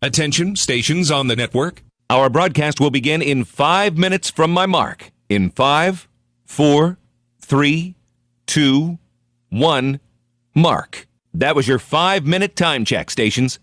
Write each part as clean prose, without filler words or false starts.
Attention, stations on the network. Our broadcast will begin in 5 minutes from my mark. In 5, 4, 3, 2, 1, mark. That was your 5-minute time check, stations.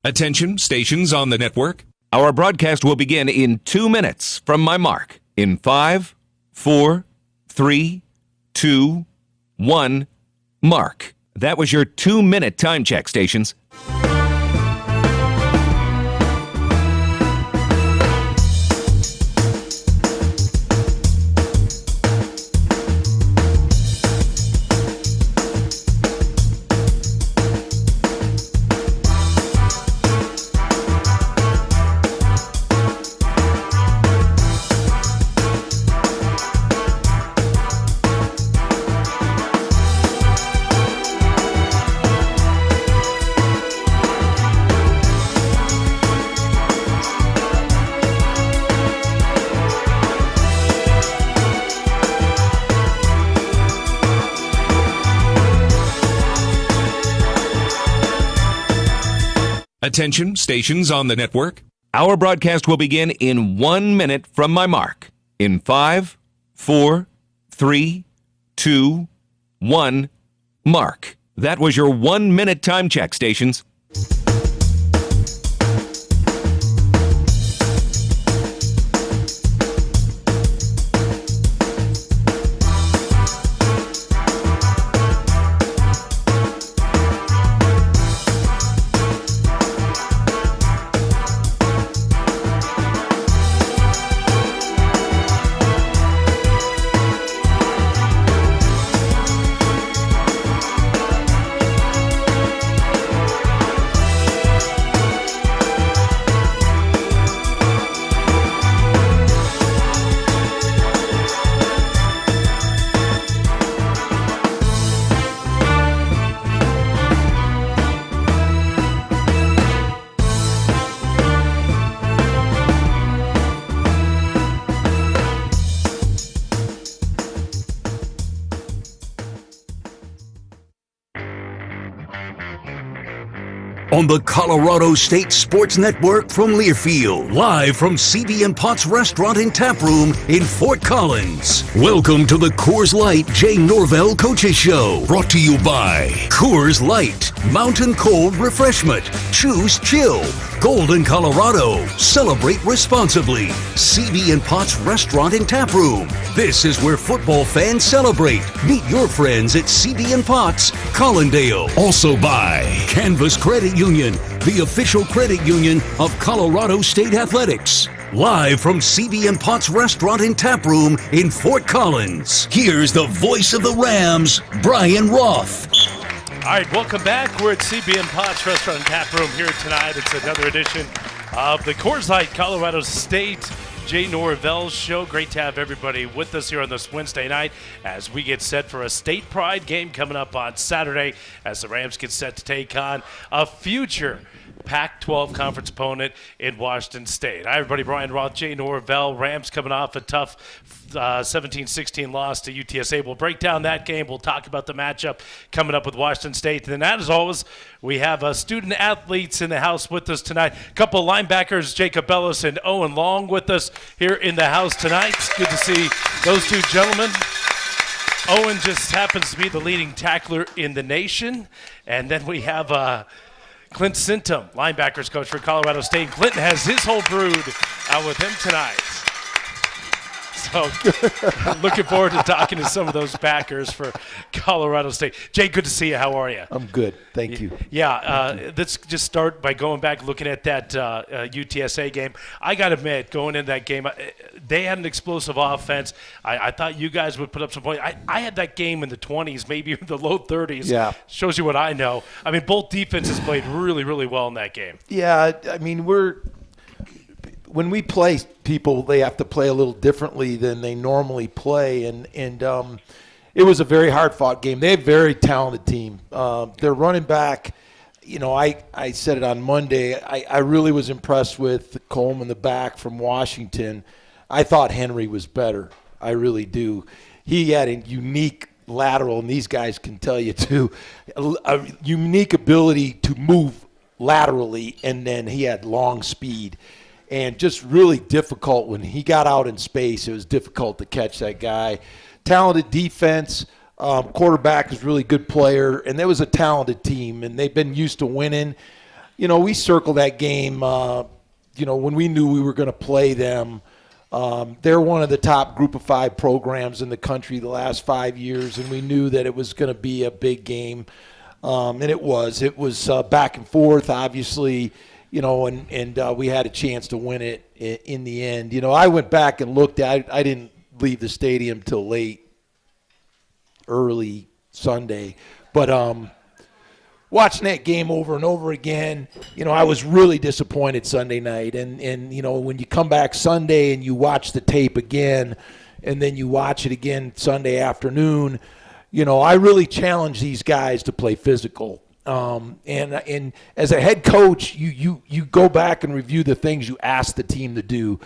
Attention, stations on the network. Our broadcast will begin in 2 minutes from my mark. In 5, 4, 3, 2, 1, mark. That was your 2-minute time check, stations. Attention, stations on the network. Our broadcast will begin in 1 minute from my mark. In 5, 4, 3, 2, 1, mark. That was your 1-minute time check, stations. on the Colorado State Sports Network from Learfield, live from CB & Potts Restaurant and Tap Room in Fort Collins. Welcome to the Coors Light J. Norvell Coaches Show, brought to you by Coors Light, Mountain Cold Refreshment. Choose chill. Golden, Colorado. Celebrate responsibly. CB & Potts Restaurant and Tap Room. This is where football fans celebrate. Meet your friends at CB & Potts, Collindale. Also by Canvas Credit Union, the official credit union of Colorado State Athletics. Live from CB & Potts Restaurant and Tap Room in Fort Collins, here's the voice of the Rams, Brian Roth. All right, welcome back. We're at CB & Potts Restaurant and Tap Room here tonight. It's another edition of the Coors Light Colorado State J. Norvell Show. Great to have everybody with us here on this Wednesday night as we get set for a State Pride game coming up on Saturday as the Rams get set to take on a future Pac-12 conference opponent in Washington State. Hi, everybody. Brian Roth, J. Norvell. Rams coming off a tough 17-16 loss to UTSA. We'll break down that game. We'll talk about the matchup coming up with Washington State. And then, as always, we have student athletes in the house with us tonight. A couple of linebackers, Jacob Ellis and Owen Long, with us here in the house tonight. It's good to see those two gentlemen. Owen just happens to be the leading tackler in the nation. And then we have Clint Sintum, linebackers coach for Colorado State. Clinton has his whole brood out with him tonight. So looking forward to talking to some of those backers for Colorado State. Jay, good to see you. How are you? I'm good. Thank you. Yeah, let's just start by going back looking at that UTSA game. I got to admit, going into that game, they had an explosive offense. I thought you guys would put up some points. I had that game in the 20s, maybe in the low 30s. Yeah. Shows you what I know. I mean, both defenses played really, really well in that game. Yeah, I mean, when we play people, they have to play a little differently than they normally play, and it was a very hard-fought game. They have a very talented team. Their running back, I said it on Monday, I really was impressed with Coleman, the back from Washington. I thought Henry was better. I really do. He had a unique lateral, and these guys can tell you too, a unique ability to move laterally, and then he had long speed. And just really difficult when he got out in space. It was difficult to catch that guy. Talented defense. Quarterback is a really good player. And there was a talented team, and they've been used to winning. We circled that game, when we knew we were going to play them. They're one of the top group of 5 programs in the country the last 5 years, and we knew that it was going to be a big game. And it was. It was back and forth, obviously. And we had a chance to win it in the end. I went back and looked at it. I didn't leave the stadium till early Sunday. But watching that game over and over again, I was really disappointed Sunday night. And when you come back Sunday and you watch the tape again, and then you watch it again Sunday afternoon, I really challenge these guys to play physical. And as a head coach, you go back and review the things you asked the team to do,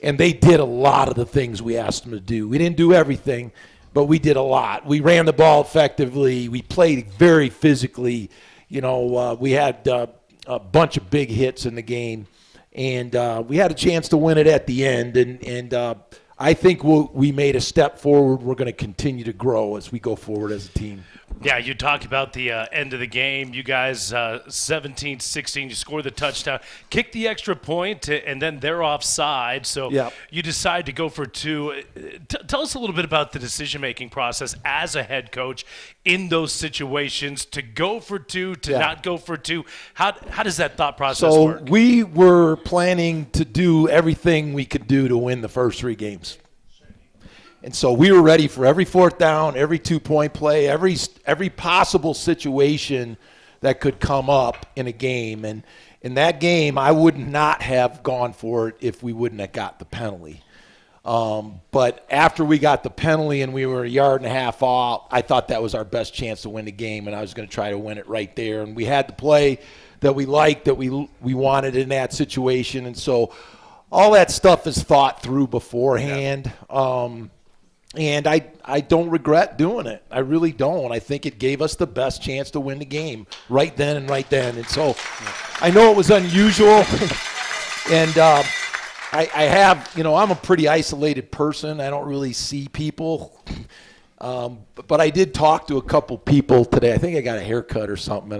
and they did a lot of the things we asked them to do. We didn't do everything, but we did a lot. We ran the ball effectively. We played very physically. We had a bunch of big hits in the game, and we had a chance to win it at the end. And I think we made a step forward. We're going to continue to grow as we go forward as a team. Yeah, you talked about the end of the game. You guys, 17-16, you scored the touchdown, kicked the extra point, and then they're offside. So You decide to go for 2. Tell us a little bit about the decision-making process as a head coach in those situations, to go for 2, to not go for 2. How does that thought process work? So we were planning to do everything we could do to win the first 3 games. And so we were ready for every 4th down, every 2-point play, every possible situation that could come up in a game. And in that game, I would not have gone for it if we wouldn't have got the penalty. But after we got the penalty and we were 1.5 yards off, I thought that was our best chance to win the game, and I was going to try to win it right there. And we had the play that we liked, that we wanted in that situation. And so all that stuff is thought through beforehand. And I don't regret doing it. I really don't. I think it gave us the best chance to win the game right then and right then. And so I know it was unusual. And I have, I'm a pretty isolated person. I don't really see people. But I did talk to a couple people today. I think I got a haircut or something,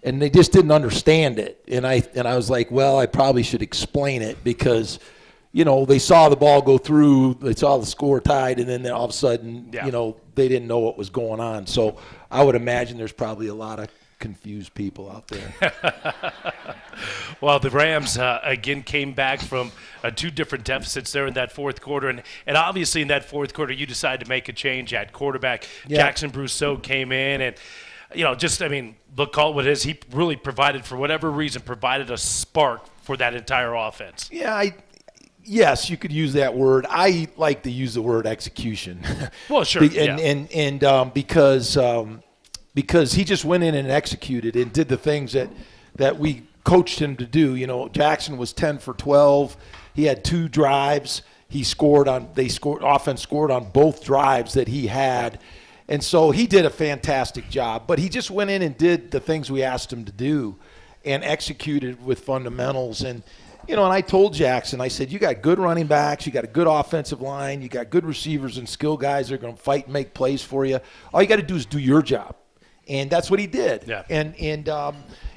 and they just didn't understand it. And I was like, well, I probably should explain it because – they saw the ball go through, they saw the score tied, and then all of a sudden, they didn't know what was going on. So I would imagine there's probably a lot of confused people out there. Well, the Rams, again, came back from two different deficits there in that fourth quarter. And obviously in that fourth quarter, you decided to make a change at quarterback. Yeah. Jackson Brousseau came in and, look, call it what it is. He really provided, for whatever reason, provided a spark for that entire offense. Yeah, yes, you could use that word. I like to use the word execution. Well, sure. Because he just went in and executed and did the things that we coached him to do. Jackson was 10 for 12. He had 2 drives. Offense scored on both drives that he had. And so he did a fantastic job. But he just went in and did the things we asked him to do and executed with fundamentals. And I told Jackson, I said, you got good running backs, you got a good offensive line, you got good receivers and skill guys that are going to fight and make plays for you. All you got to do is do your job. And that's what he did. Yeah. And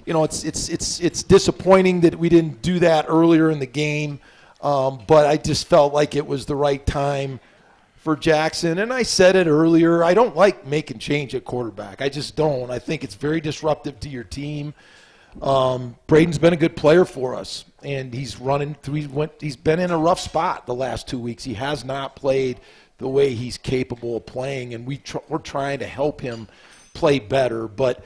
it's disappointing that we didn't do that earlier in the game, but I just felt like it was the right time for Jackson. And I said it earlier, I don't like making change at quarterback. I just don't. I think it's very disruptive to your team. Braden's been a good player for us, and he's been in a rough spot the last 2 weeks. He has not played the way he's capable of playing, and we're trying to help him play better. But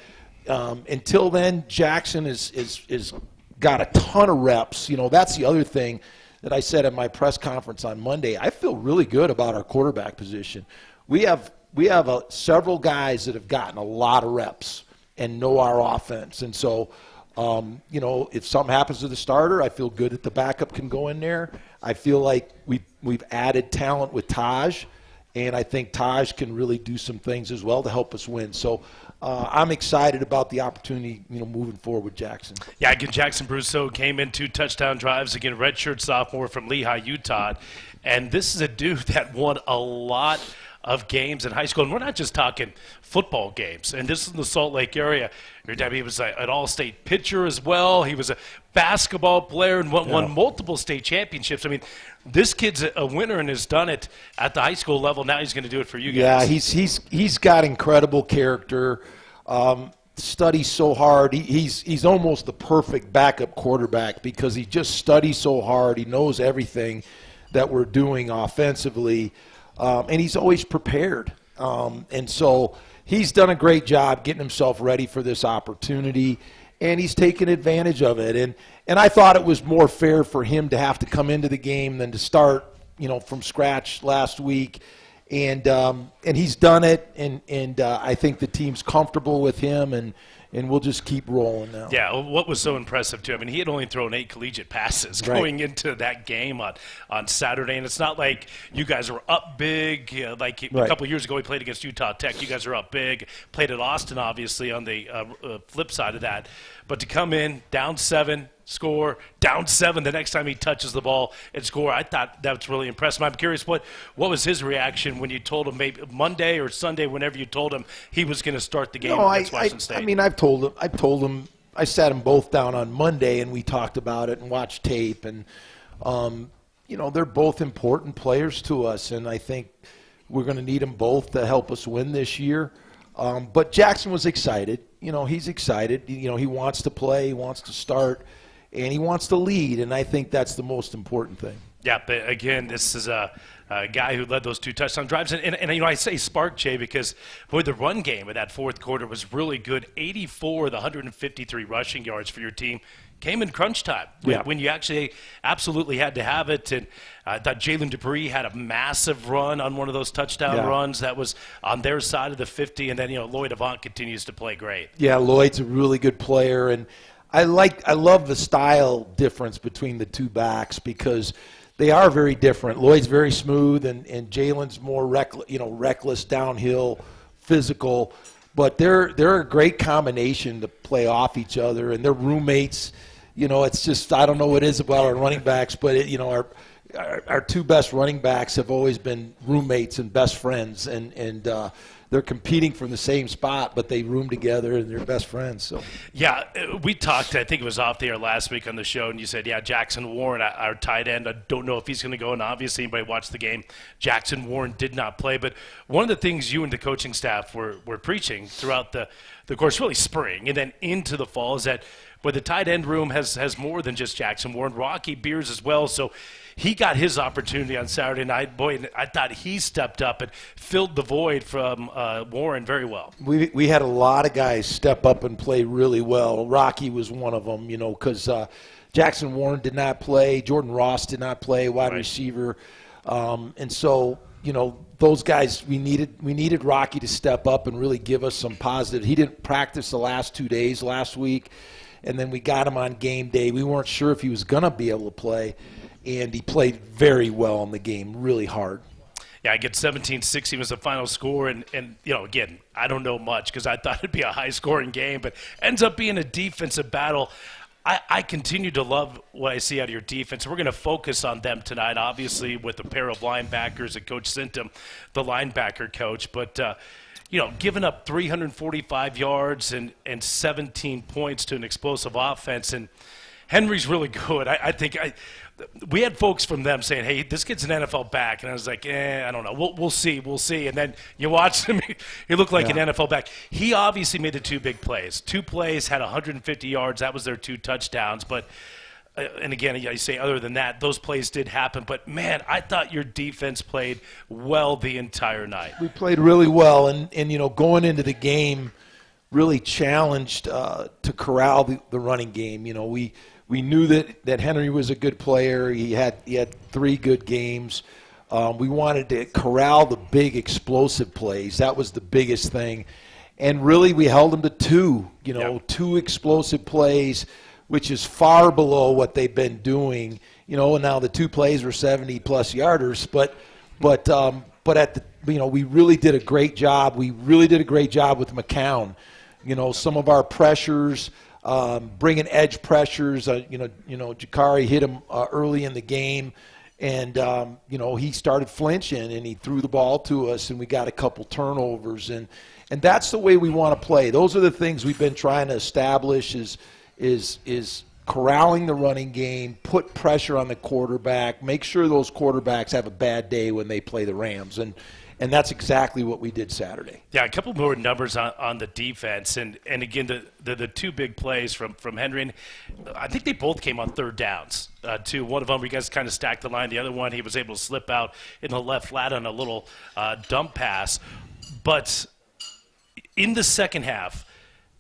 until then, Jackson is got a ton of reps. That's the other thing that I said at my press conference on Monday. I feel really good about our quarterback position. We have several guys that have gotten a lot of reps and know our offense, and so. If something happens to the starter, I feel good that the backup can go in there. I feel like we've added talent with Taj, and I think Taj can really do some things as well to help us win. So I'm excited about the opportunity, moving forward with Jackson. Yeah, again, Jackson Brousseau came in 2 touchdown drives, again, redshirt sophomore from Lehigh, Utah. And this is a dude that won a lot of games in high school. And we're not just talking football games. And this is in the Salt Lake area. He was an all-state pitcher as well. He was a basketball player and won multiple state championships. I mean, this kid's a winner and has done it at the high school level. Now he's going to do it for you guys. Yeah, he's got incredible character. Studies so hard. He's almost the perfect backup quarterback because he just studies so hard. He knows everything that we're doing offensively. And he's always prepared. And so he's done a great job getting himself ready for this opportunity, and he's taken advantage of it. And I thought it was more fair for him to have to come into the game than to start, from scratch last week. And he's done it, and I think the team's comfortable with him, and we'll just keep rolling now. Yeah, what was so impressive, too, I mean, he had only thrown 8 collegiate passes going into that game on Saturday, and it's not like you guys were up big. A couple of years ago, we played against Utah Tech. You guys are up big. Played at Austin, obviously, on the flip side of that. But to come in, down 7, score, down 7 the next time he touches the ball and score, I thought that was really impressive. I'm curious, what was his reaction when you told him, maybe Monday or Sunday, whenever you told him he was going to start the game against Washington State? I mean, I've told him, I sat them both down on Monday, and we talked about it and watched tape, and they're both important players to us, and I think we're going to need them both to help us win this year. But Jackson was excited. He's excited. He wants to play, he wants to start, and he wants to lead, and I think that's the most important thing. Yeah, but again, this is a guy who led those 2 touchdown drives. And I say spark, Jay, because, boy, the run game of that fourth quarter was really good. 84 of the 153 rushing yards for your team came in crunch time when you actually absolutely had to have it. And I thought Jalen Dupree had a massive run on one of those touchdown runs that was on their side of the 50. And then, Lloyd Avant continues to play great. Yeah, Lloyd's a really good player. And I love the style difference between the 2 backs because they are very different. Lloyd's very smooth, and Jalen's more reckless downhill, physical. But they're a great combination to play off each other, and they're roommates. It's just, I don't know what it is about our running backs, but our two best running backs have always been roommates and best friends, and they're competing from the same spot, but they room together and they're best friends. So yeah, we talked, I think it was off the air last week on the show, and you said, yeah, Jackson Warren, our tight end, I don't know if he's going to go, and obviously anybody watched the game, Jackson Warren did not play. But one of the things you and the coaching staff were preaching throughout the course, really spring and then into the fall, is that where the tight end room has more than just Jackson Warren, Rocky Beers as well. So he got his opportunity on Saturday night. Boy, I thought he stepped up and filled the void from Warren very well. We had a lot of guys step up and play really well. Rocky was one of them, because Jackson Warren did not play. Jordan Ross did not play, wide receiver. And so, those guys, we needed Rocky to step up and really give us some positive. He didn't practice the last 2 days last week, and then we got him on game day. We weren't sure if he was going to be able to play. And he played very well in the game, really hard. Yeah, I get 17-16 was the final score, and again, I don't know much because I thought it'd be a high-scoring game, but ends up being a defensive battle. I continue to love what I see out of your defense. We're going to focus on them tonight, obviously, with a pair of linebackers and Coach Sintum, the linebacker coach. But, giving up 345 yards and 17 points to an explosive offense, and Henry's really good. I think we had folks from them saying, hey, this kid's an NFL back. And I was like, I don't know. We'll see. And then you watch him. He looked like an NFL back. He obviously made the two big plays. 2 plays, had 150 yards. That was their 2 touchdowns. But, and again, you say other than that, those plays did happen. But, man, I thought your defense played well the entire night. We played really well. And going into the game, really challenged to corral the running game. We knew that Henry was a good player. He had 3 good games. We wanted to corral the big explosive plays. That was the biggest thing. And really we held them to 2, 2 explosive plays, which is far below what they've been doing. And now the 2 plays were 70-plus yarders. But at we really did a great job. We really did a great job with McCown. Some of our pressures, bringing edge pressures. Jakari hit him early in the game, and he started flinching and he threw the ball to us, and we got a couple turnovers, and that's the way we want to play. Those are the things we've been trying to establish: is corralling the running game, put pressure on the quarterback, make sure those quarterbacks have a bad day when they play the Rams, and that's exactly what we did Saturday. Yeah, a couple more numbers on the defense. And again, the 2 big plays from Henry. And I think they both came on 3rd downs, too. One of them, you guys kind of stacked the line. The other one, he was able to slip out in the left flat on a little dump pass. But in the second half,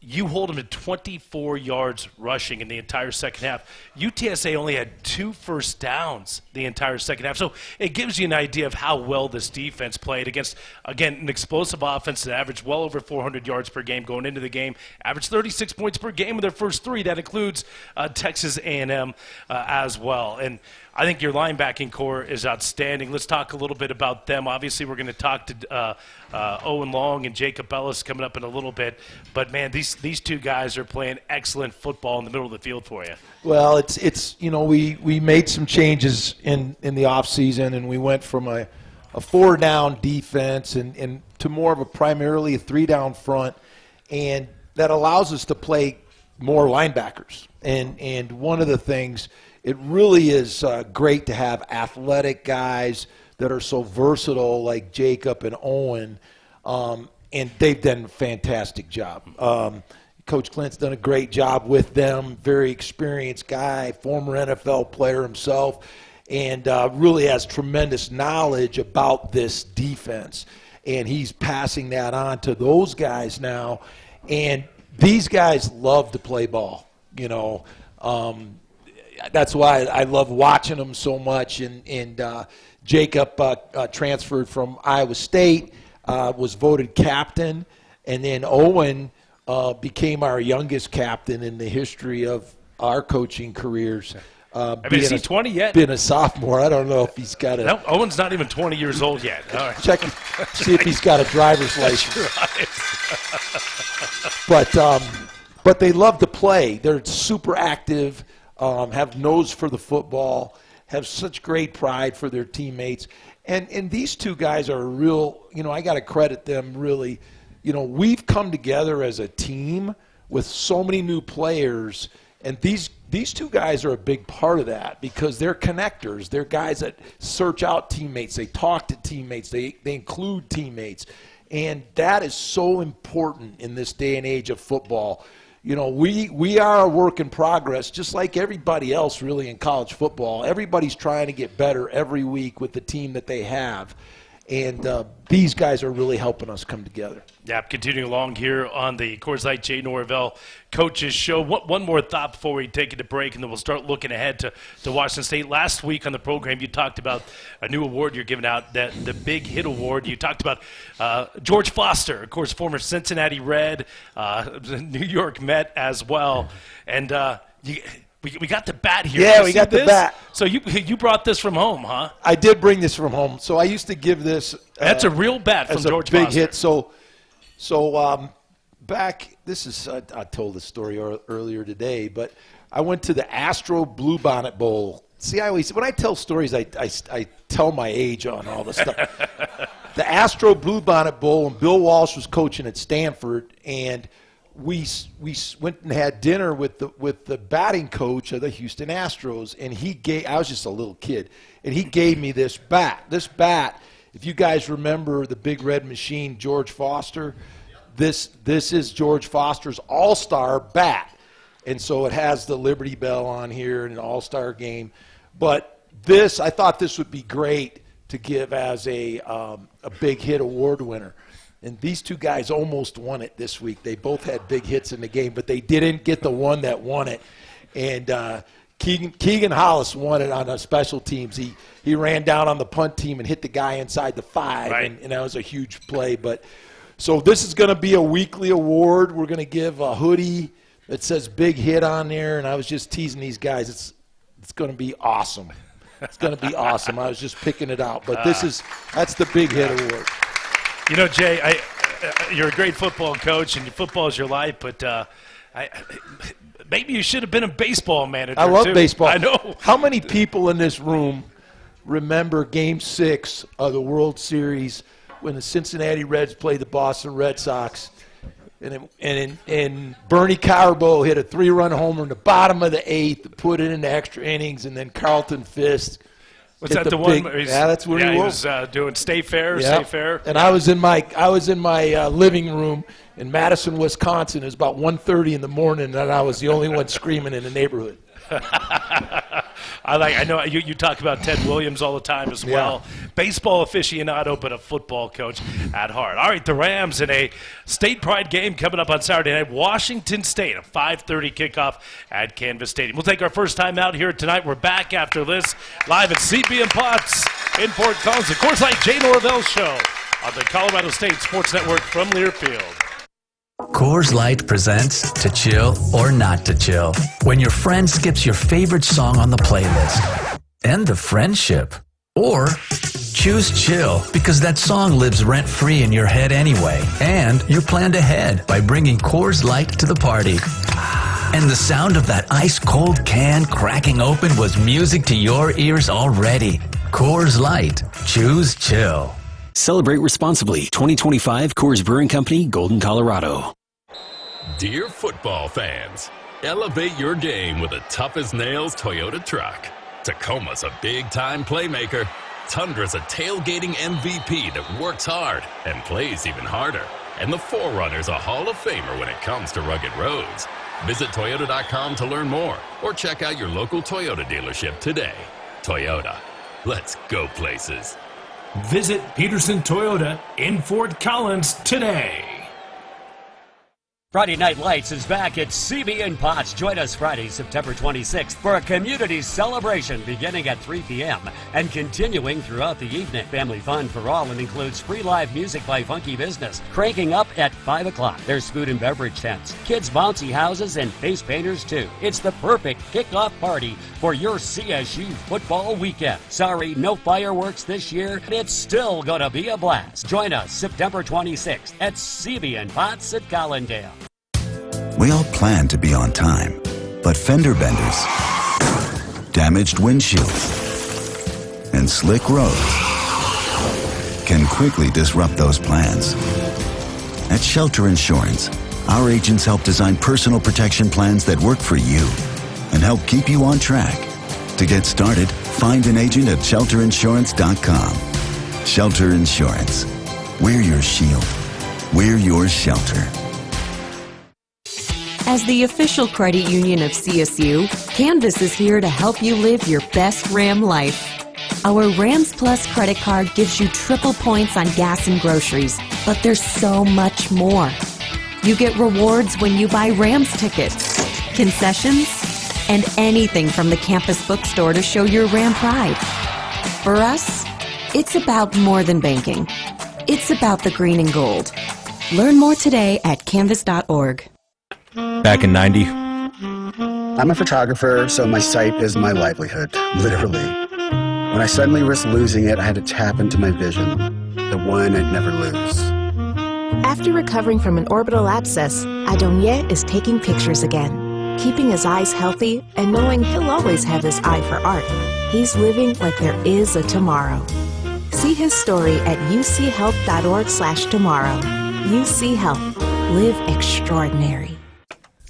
you hold him to 24 yards rushing in the entire second half. UTSA only had 2 first downs the entire second half. So it gives you an idea of how well this defense played against, again, an explosive offense that averaged well over 400 yards per game going into the game, averaged 36 points per game in their first 3. That includes Texas A&M as well. And I think your linebacking core is outstanding. Let's talk a little bit about them. Obviously, we're going to talk to Owen Long and Jacob Ellis coming up in a little bit. But, man, these 2 guys are playing excellent football in the middle of the field for you. Well, it's we made some changes in the offseason, and we went from a 4-down defense and to more of a primarily a 3-down front, and that allows us to play more linebackers. And one of the things – it really is great to have athletic guys that are so versatile like Jacob and Owen, and they've done a fantastic job. Coach Clint's done a great job with them, very experienced guy, former NFL player himself, and really has tremendous knowledge about this defense. And he's passing that on to those guys now. And these guys love to play ball, That's why I love watching them so much. And Jacob transferred from Iowa State, was voted captain, and then Owen became our youngest captain in the history of our coaching careers. Is he 20 yet? Being a sophomore, I don't know if he's got a. No, Owen's not even 20 years old yet. All right. Check him, see if he's got a driver's license. But they love to play. They're super active, have nose for the football, have such great pride for their teammates. And these two guys are real, I got to credit them really. We've come together as a team with so many new players, and these two guys are a big part of that because they're connectors. They're guys that search out teammates. They talk to teammates. They include teammates. And that is so important in this day and age of football. We are a work in progress, just like everybody else really in college football. Everybody's trying to get better every week with the team that they have. And these guys are really helping us come together. Yeah, continuing along here on the Coors Light Jay Norvell Coaches Show. One more thought before we take it to break, and then we'll start looking ahead to Washington State. Last week on the program, you talked about a new award you're giving out, the Big Hit Award. You talked about George Foster, of course, former Cincinnati Red, New York Met as well. And we got the bat here. Yeah, we got the bat. So you brought this from home, huh? I did bring this from home. So I used to give this. That's a real bat from George Foster. Big Foster. hit. So back, this is I told this story earlier today, but I went to the Astro Bluebonnet Bowl. See, when I tell stories, I tell my age on all this stuff. The Astro Bluebonnet Bowl, and Bill Walsh was coaching at Stanford, and we went and had dinner with the batting coach of the Houston Astros, and I was just a little kid, and he gave me this bat. This bat, if you guys remember the Big Red Machine, George Foster, this is George Foster's All-Star bat. And so it has the Liberty Bell on here in an All-Star game. But I thought this would be great to give as a Big Hit Award winner. And these two guys almost won it this week. They both had big hits in the game, but they didn't get the one that won it. And Keegan Hollis won it on special teams. He ran down on the punt team and hit the guy inside the 5, right. and that was a huge play. So this is going to be a weekly award. We're going to give a hoodie that says Big Hit on there, and I was just teasing these guys. It's going to be awesome. It's going to be awesome. I was just picking it out. But that's the Big Hit Award. Jay, you're a great football coach, and football is your life, but maybe you should have been a baseball manager, I love too. baseball. I know. How many people in this room remember Game 6 of the World Series when the Cincinnati Reds played the Boston Red Sox, and Bernie Carbo hit a 3-run homer in the bottom of the 8th to put it into extra innings, and then Carlton Fisk. Was that the one? Yeah, that's where he was. He was doing Stay Fair, Yep. Stay Fair. And I was in my living room in Madison, Wisconsin. It was about 1:30 in the morning, and I was the only one screaming in the neighborhood. I know you talk about Ted Williams all the time as well. Yeah. Baseball aficionado, but a football coach at heart. All right, the Rams in a state pride game coming up on Saturday night. Washington State, a 5:30 kickoff at Canvas Stadium. We'll take our first time out here tonight. We're back after this, live at CB & Potts in Fort Collins. The Coors Light Jay Norvell Show on the Colorado State Sports Network from Learfield. Coors Light presents To Chill or Not to Chill. When your friend skips your favorite song on the playlist. End the friendship. Or choose chill because that song lives rent-free in your head anyway. And you're planned ahead by bringing Coors Light to the party. And the sound of that ice-cold can cracking open was music to your ears already. Coors Light. Choose chill. Celebrate responsibly. 2025 Coors Brewing Company, Golden, Colorado. Dear football fans, elevate your game with a tough-as-nails Toyota truck. Tacoma's a big-time playmaker. Tundra's a tailgating MVP that works hard and plays even harder. And the 4Runner's a Hall of Famer when it comes to rugged roads. Visit Toyota.com to learn more or check out your local Toyota dealership today. Toyota, let's go places. Visit Peterson Toyota in Fort Collins today. Friday Night Lights is back at CB & Potts. Join us Friday, September 26th for a community celebration beginning at 3 p.m. and continuing throughout the evening. Family fun for all and includes free live music by Funky Business, cranking up at 5 o'clock. There's food and beverage tents, kids' bouncy houses, and face painters too. It's the perfect kickoff party for your CSU football weekend. Sorry, no fireworks this year, but it's still gonna be a blast. Join us September 26th at CB & Potts at Collindale. We all plan to be on time, but fender benders, damaged windshields, and slick roads can quickly disrupt those plans. At Shelter Insurance, our agents help design personal protection plans that work for you and help keep you on track. To get started, find an agent at shelterinsurance.com. Shelter Insurance. We're your shield. We're your shelter. As the official credit union of CSU, Canvas is here to help you live your best Ram life. Our Rams Plus credit card gives you triple points on gas and groceries, but there's so much more. You get rewards when you buy Rams tickets, concessions, and anything from the campus bookstore to show your Ram pride. For us, it's about more than banking. It's about the green and gold. Learn more today at canvas.org. Back in 90. I'm a photographer, so my site is my livelihood, literally. When I suddenly risked losing it, I had to tap into my vision, the one I'd never lose. After recovering from an orbital abscess, Adonier is taking pictures again, keeping his eyes healthy and knowing he'll always have his eye for art. He's living like there is a tomorrow. See his story at uchealth.org/tomorrow. UC Health. Live extraordinary.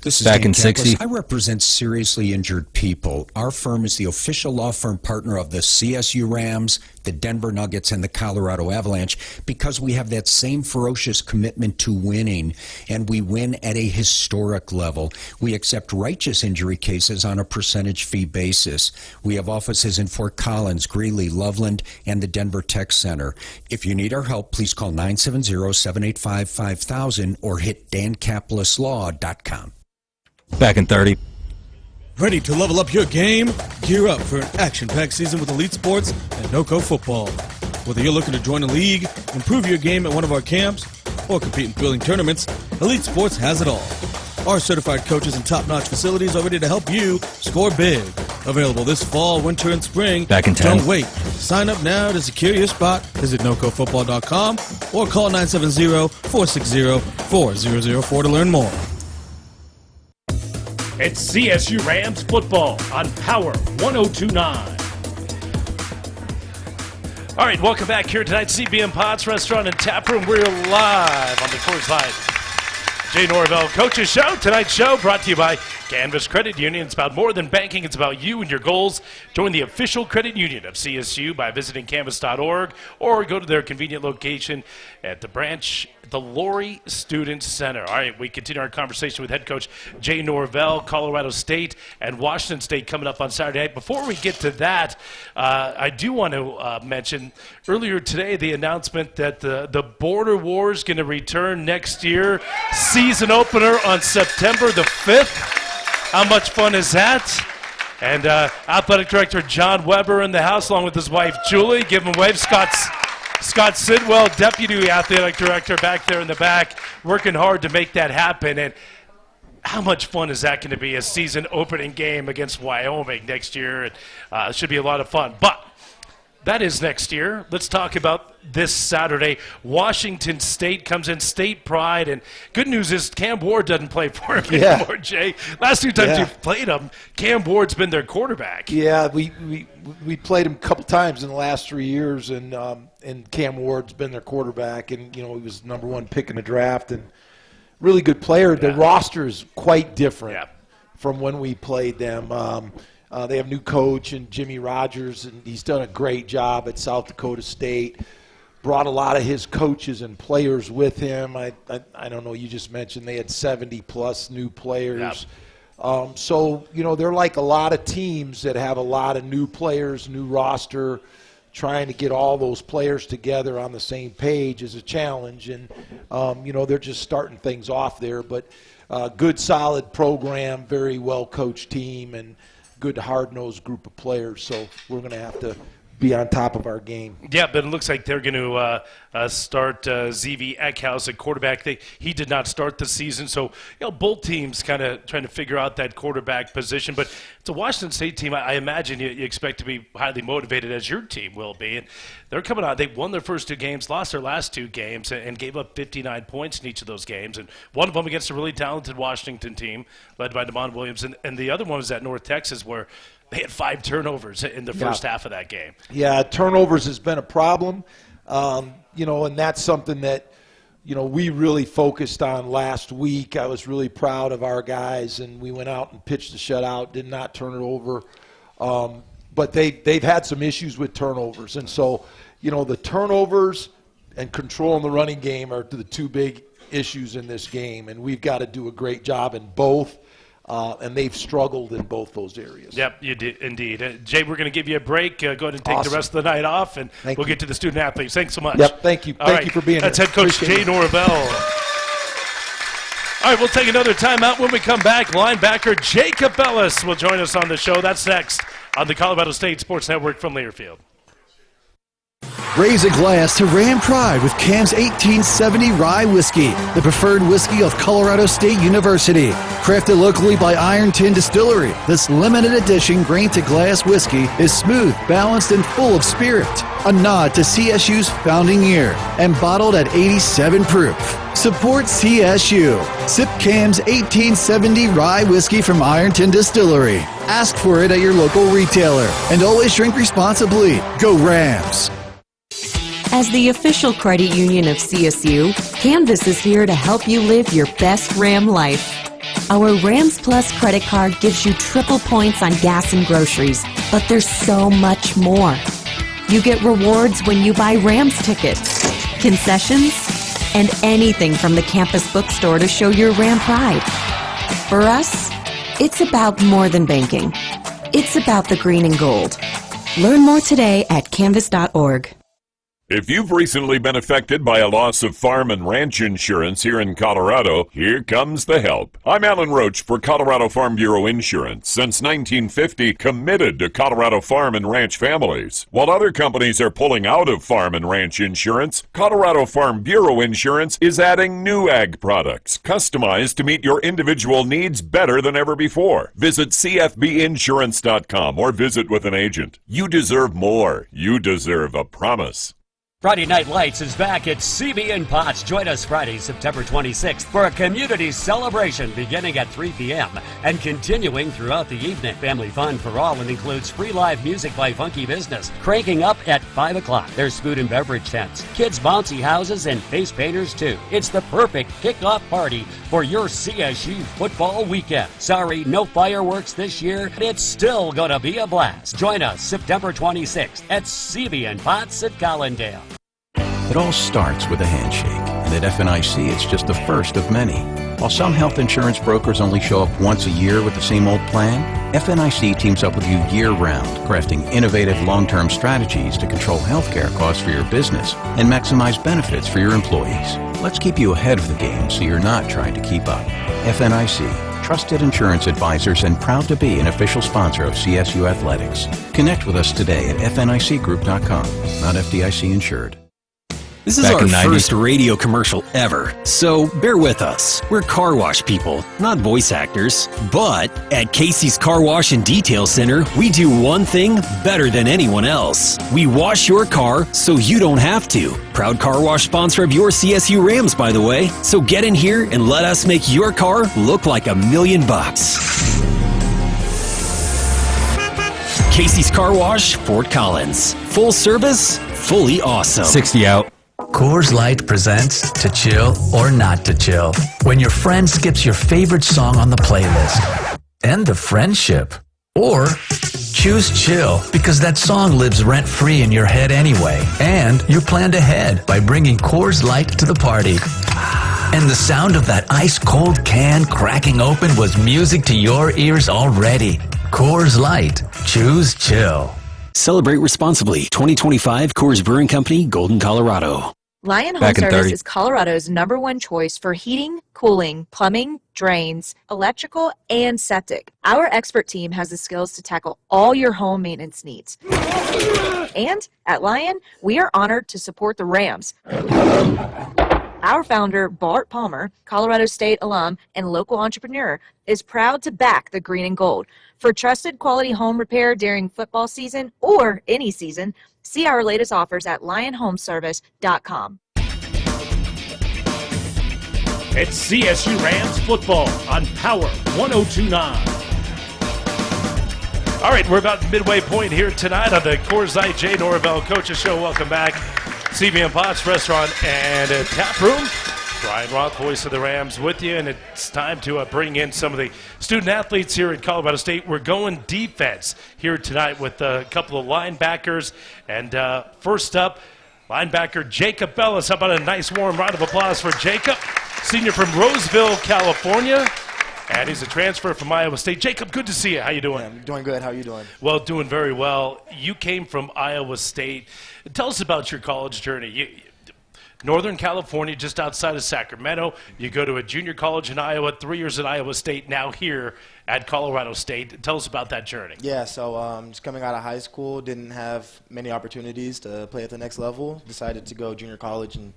This is back in 60. I represent seriously injured people. Our firm is the official law firm partner of the CSU Rams, the Denver Nuggets, and the Colorado Avalanche because we have that same ferocious commitment to winning, and we win at a historic level. We accept righteous injury cases on a percentage fee basis. We have offices in Fort Collins, Greeley, Loveland, and the Denver Tech Center. If you need our help, please call 970-785-5000 or hit dancaplisslaw.com. Back in 30. Ready to level up your game? Gear up for an action-packed season with Elite Sports and NoCo Football. Whether you're looking to join a league, improve your game at one of our camps, or compete in thrilling tournaments, Elite Sports has it all. Our certified coaches and top-notch facilities are ready to help you score big. Available this fall, winter, and spring. Back in 10. Don't wait. Sign up now to secure your spot. Visit NoCoFootball.com or call 970-460-4004 to learn more. It's CSU Rams football on Power 102.9. All right, welcome back here tonight. CB & Potts Restaurant and Tap Room. We're live on the Coors Light Jay Norvell Coaches Show. Tonight's show brought to you by Canvas Credit Union. It's about more than banking. It's about you and your goals. Join the official credit union of CSU by visiting canvas.org or go to their convenient location at the branch, the Laurie Student Center. All right, we continue our conversation with head coach Jay Norvell, Colorado State and Washington State coming up on Saturday night. Before we get to that, I do want to mention earlier today the announcement that the Border War is going to return next year. Season opener on September the 5th. How much fun is that? And Athletic Director John Weber in the house, along with his wife Julie. Give him a wave. Scott Sidwell, Deputy Athletic Director, back there in the back, working hard to make that happen. And how much fun is that going to be, a season opening game against Wyoming next year? It should be a lot of fun. But that is next year. Let's talk about this Saturday. Washington State comes in, state pride, and good news is Cam Ward doesn't play for him anymore, Jay. Last two times you've played him, Cam Ward's been their quarterback. Yeah, we played him a couple times in the last 3 years, and Cam Ward's been their quarterback, and he was number one pick in the draft, and really good player. The roster is quite different from when we played them. They have a new coach and Jimmy Rogers, and he's done a great job at South Dakota State. Brought a lot of his coaches and players with him. I don't know, you just mentioned they had 70-plus new players. Yep. So, they're like a lot of teams that have a lot of new players, new roster. Trying to get all those players together on the same page is a challenge, and they're just starting things off there. But good, solid program, very well-coached team, and good, hard-nosed group of players. So we're going to have to be on top of our game. Yeah, but it looks like they're going to start ZV Eckhouse at quarterback. He did not start the season, so both teams kind of trying to figure out that quarterback position. But it's a Washington State team. I imagine you expect to be highly motivated, as your team will be. And they're coming out. They won their first 2 games, lost their last 2 games, and gave up 59 points in each of those games. And one of them against a really talented Washington team led by DeMond Williams, and the other one was at North Texas, where they had 5 turnovers in the first half of that game. Yeah, turnovers has been a problem, and that's something that, we really focused on last week. I was really proud of our guys, and we went out and pitched the shutout, did not turn it over. But they've had some issues with turnovers. And so, the turnovers and controlling the running game are the 2 big issues in this game, and we've got to do a great job in both. And they've struggled in both those areas. Yep, you did indeed. Jay, we're going to give you a break. Go ahead and take the rest of the night off, and we'll get to the student athletes. Thanks so much. Yep, thank you. Thank you for being here. That's head coach Jay Norvell. All right, we'll take another timeout. When we come back, linebacker Jacob Ellis will join us on the show. That's next on the Colorado State Sports Network from Learfield. Raise a glass to Ram Pride with Cam's 1870 Rye Whiskey, the preferred whiskey of Colorado State University. Crafted locally by Iron Tin Distillery, this limited edition grain-to-glass whiskey is smooth, balanced, and full of spirit. A nod to CSU's founding year and bottled at 87 proof. Support CSU. Sip Cam's 1870 Rye Whiskey from Iron Tin Distillery. Ask for it at your local retailer. And always drink responsibly. Go Rams! As the official credit union of CSU, Canvas is here to help you live your best Ram life. Our Rams Plus credit card gives you triple points on gas and groceries, but there's so much more. You get rewards when you buy Rams tickets, concessions, and anything from the campus bookstore to show your Ram pride. For us, it's about more than banking. It's about the green and gold. Learn more today at canvas.org. If you've recently been affected by a loss of farm and ranch insurance here in Colorado, here comes the help. I'm Alan Roach for Colorado Farm Bureau Insurance, since 1950 committed to Colorado farm and ranch families. While other companies are pulling out of farm and ranch insurance, Colorado Farm Bureau Insurance is adding new ag products, customized to meet your individual needs better than ever before. Visit cfbinsurance.com or visit with an agent. You deserve more. You deserve a promise. Friday Night Lights is back at CB in Potts. Join us Friday, September 26th for a community celebration beginning at 3 p.m. and continuing throughout the evening. Family fun for all and includes free live music by Funky Business. Cranking up at 5 o'clock. There's food and beverage tents, kids' bouncy houses, and face painters too. It's the perfect kickoff party for your CSU football weekend. Sorry, no fireworks this year, but it's still gonna be a blast. Join us September 26th at CB in Potts at Collindale. It all starts with a handshake, and at FNIC it's just the first of many. While some health insurance brokers only show up once a year with the same old plan, FNIC teams up with you year-round, crafting innovative long-term strategies to control healthcare costs for your business and maximize benefits for your employees. Let's keep you ahead of the game so you're not trying to keep up. FNIC, trusted insurance advisors and proud to be an official sponsor of CSU Athletics. Connect with us today at fnicgroup.com, not FDIC insured. This is our first radio commercial ever, so bear with us. We're car wash people, not voice actors. But at Casey's Car Wash and Detail Center, we do one thing better than anyone else. We wash your car so you don't have to. Proud car wash sponsor of your CSU Rams, by the way. So get in here and let us make your car look like $1 million. Casey's Car Wash, Fort Collins. Full service, fully awesome. 60 out. Coors Light presents To Chill or Not to Chill, when your friend skips your favorite song on the playlist. End the friendship. Or choose chill because that song lives rent-free in your head anyway, and you're planned ahead by bringing Coors Light to the party. And the sound of that ice-cold can cracking open was music to your ears already. Coors Light. Choose chill. Celebrate responsibly. 2025 Coors Brewing Company, Golden, Colorado. Lion Home Back in Service 30. is Colorado's #1 choice for heating, cooling, plumbing, drains, electrical, and septic. Our expert team has the skills to tackle all your home maintenance needs. And at Lion, we are honored to support the Rams. Our founder, Bart Palmer, Colorado State alum and local entrepreneur, is proud to back the green and gold. For trusted quality home repair during football season or any season, see our latest offers at lionhomeservice.com. It's CSU Rams football on Power 1029. All right, we're about midway point here tonight on the Coors Light Jay Norvell Coaches Show. Welcome back. CBM Potts Restaurant and Tap Room. Brian Roth, voice of the Rams, with you, and it's time to bring in some of the student athletes here at Colorado State. We're going defense here tonight with a couple of linebackers. And first up, linebacker Jacob Bellis. How about a nice warm round of applause for Jacob, senior from Roseville, California. And he's a transfer from Iowa State. Jacob, good to see you. How you doing? Yeah, I'm doing good. How are you doing? Well, doing very well. You came from Iowa State. Tell us about your college journey. Northern California, just outside of Sacramento. You go to a junior college in Iowa, 3 years at Iowa State, now here at Colorado State. Tell us about that journey. Yeah, so just coming out of high school, didn't have many opportunities to play at the next level. Decided to go junior college in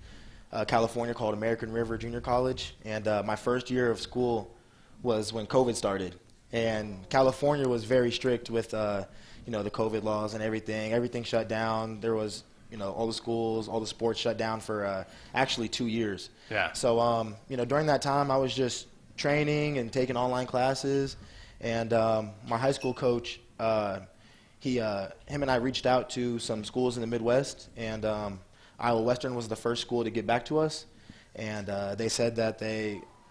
California called American River Junior College. And my first year of school was when COVID started. And California was very strict with, the COVID laws and everything. Everything shut down. There was all the schools, all the sports shut down for actually 2 years. Yeah. So, during that time, I was just training and taking online classes. And my high school coach, him and I reached out to some schools in the Midwest. And Iowa Western was the first school to get back to us. And they said that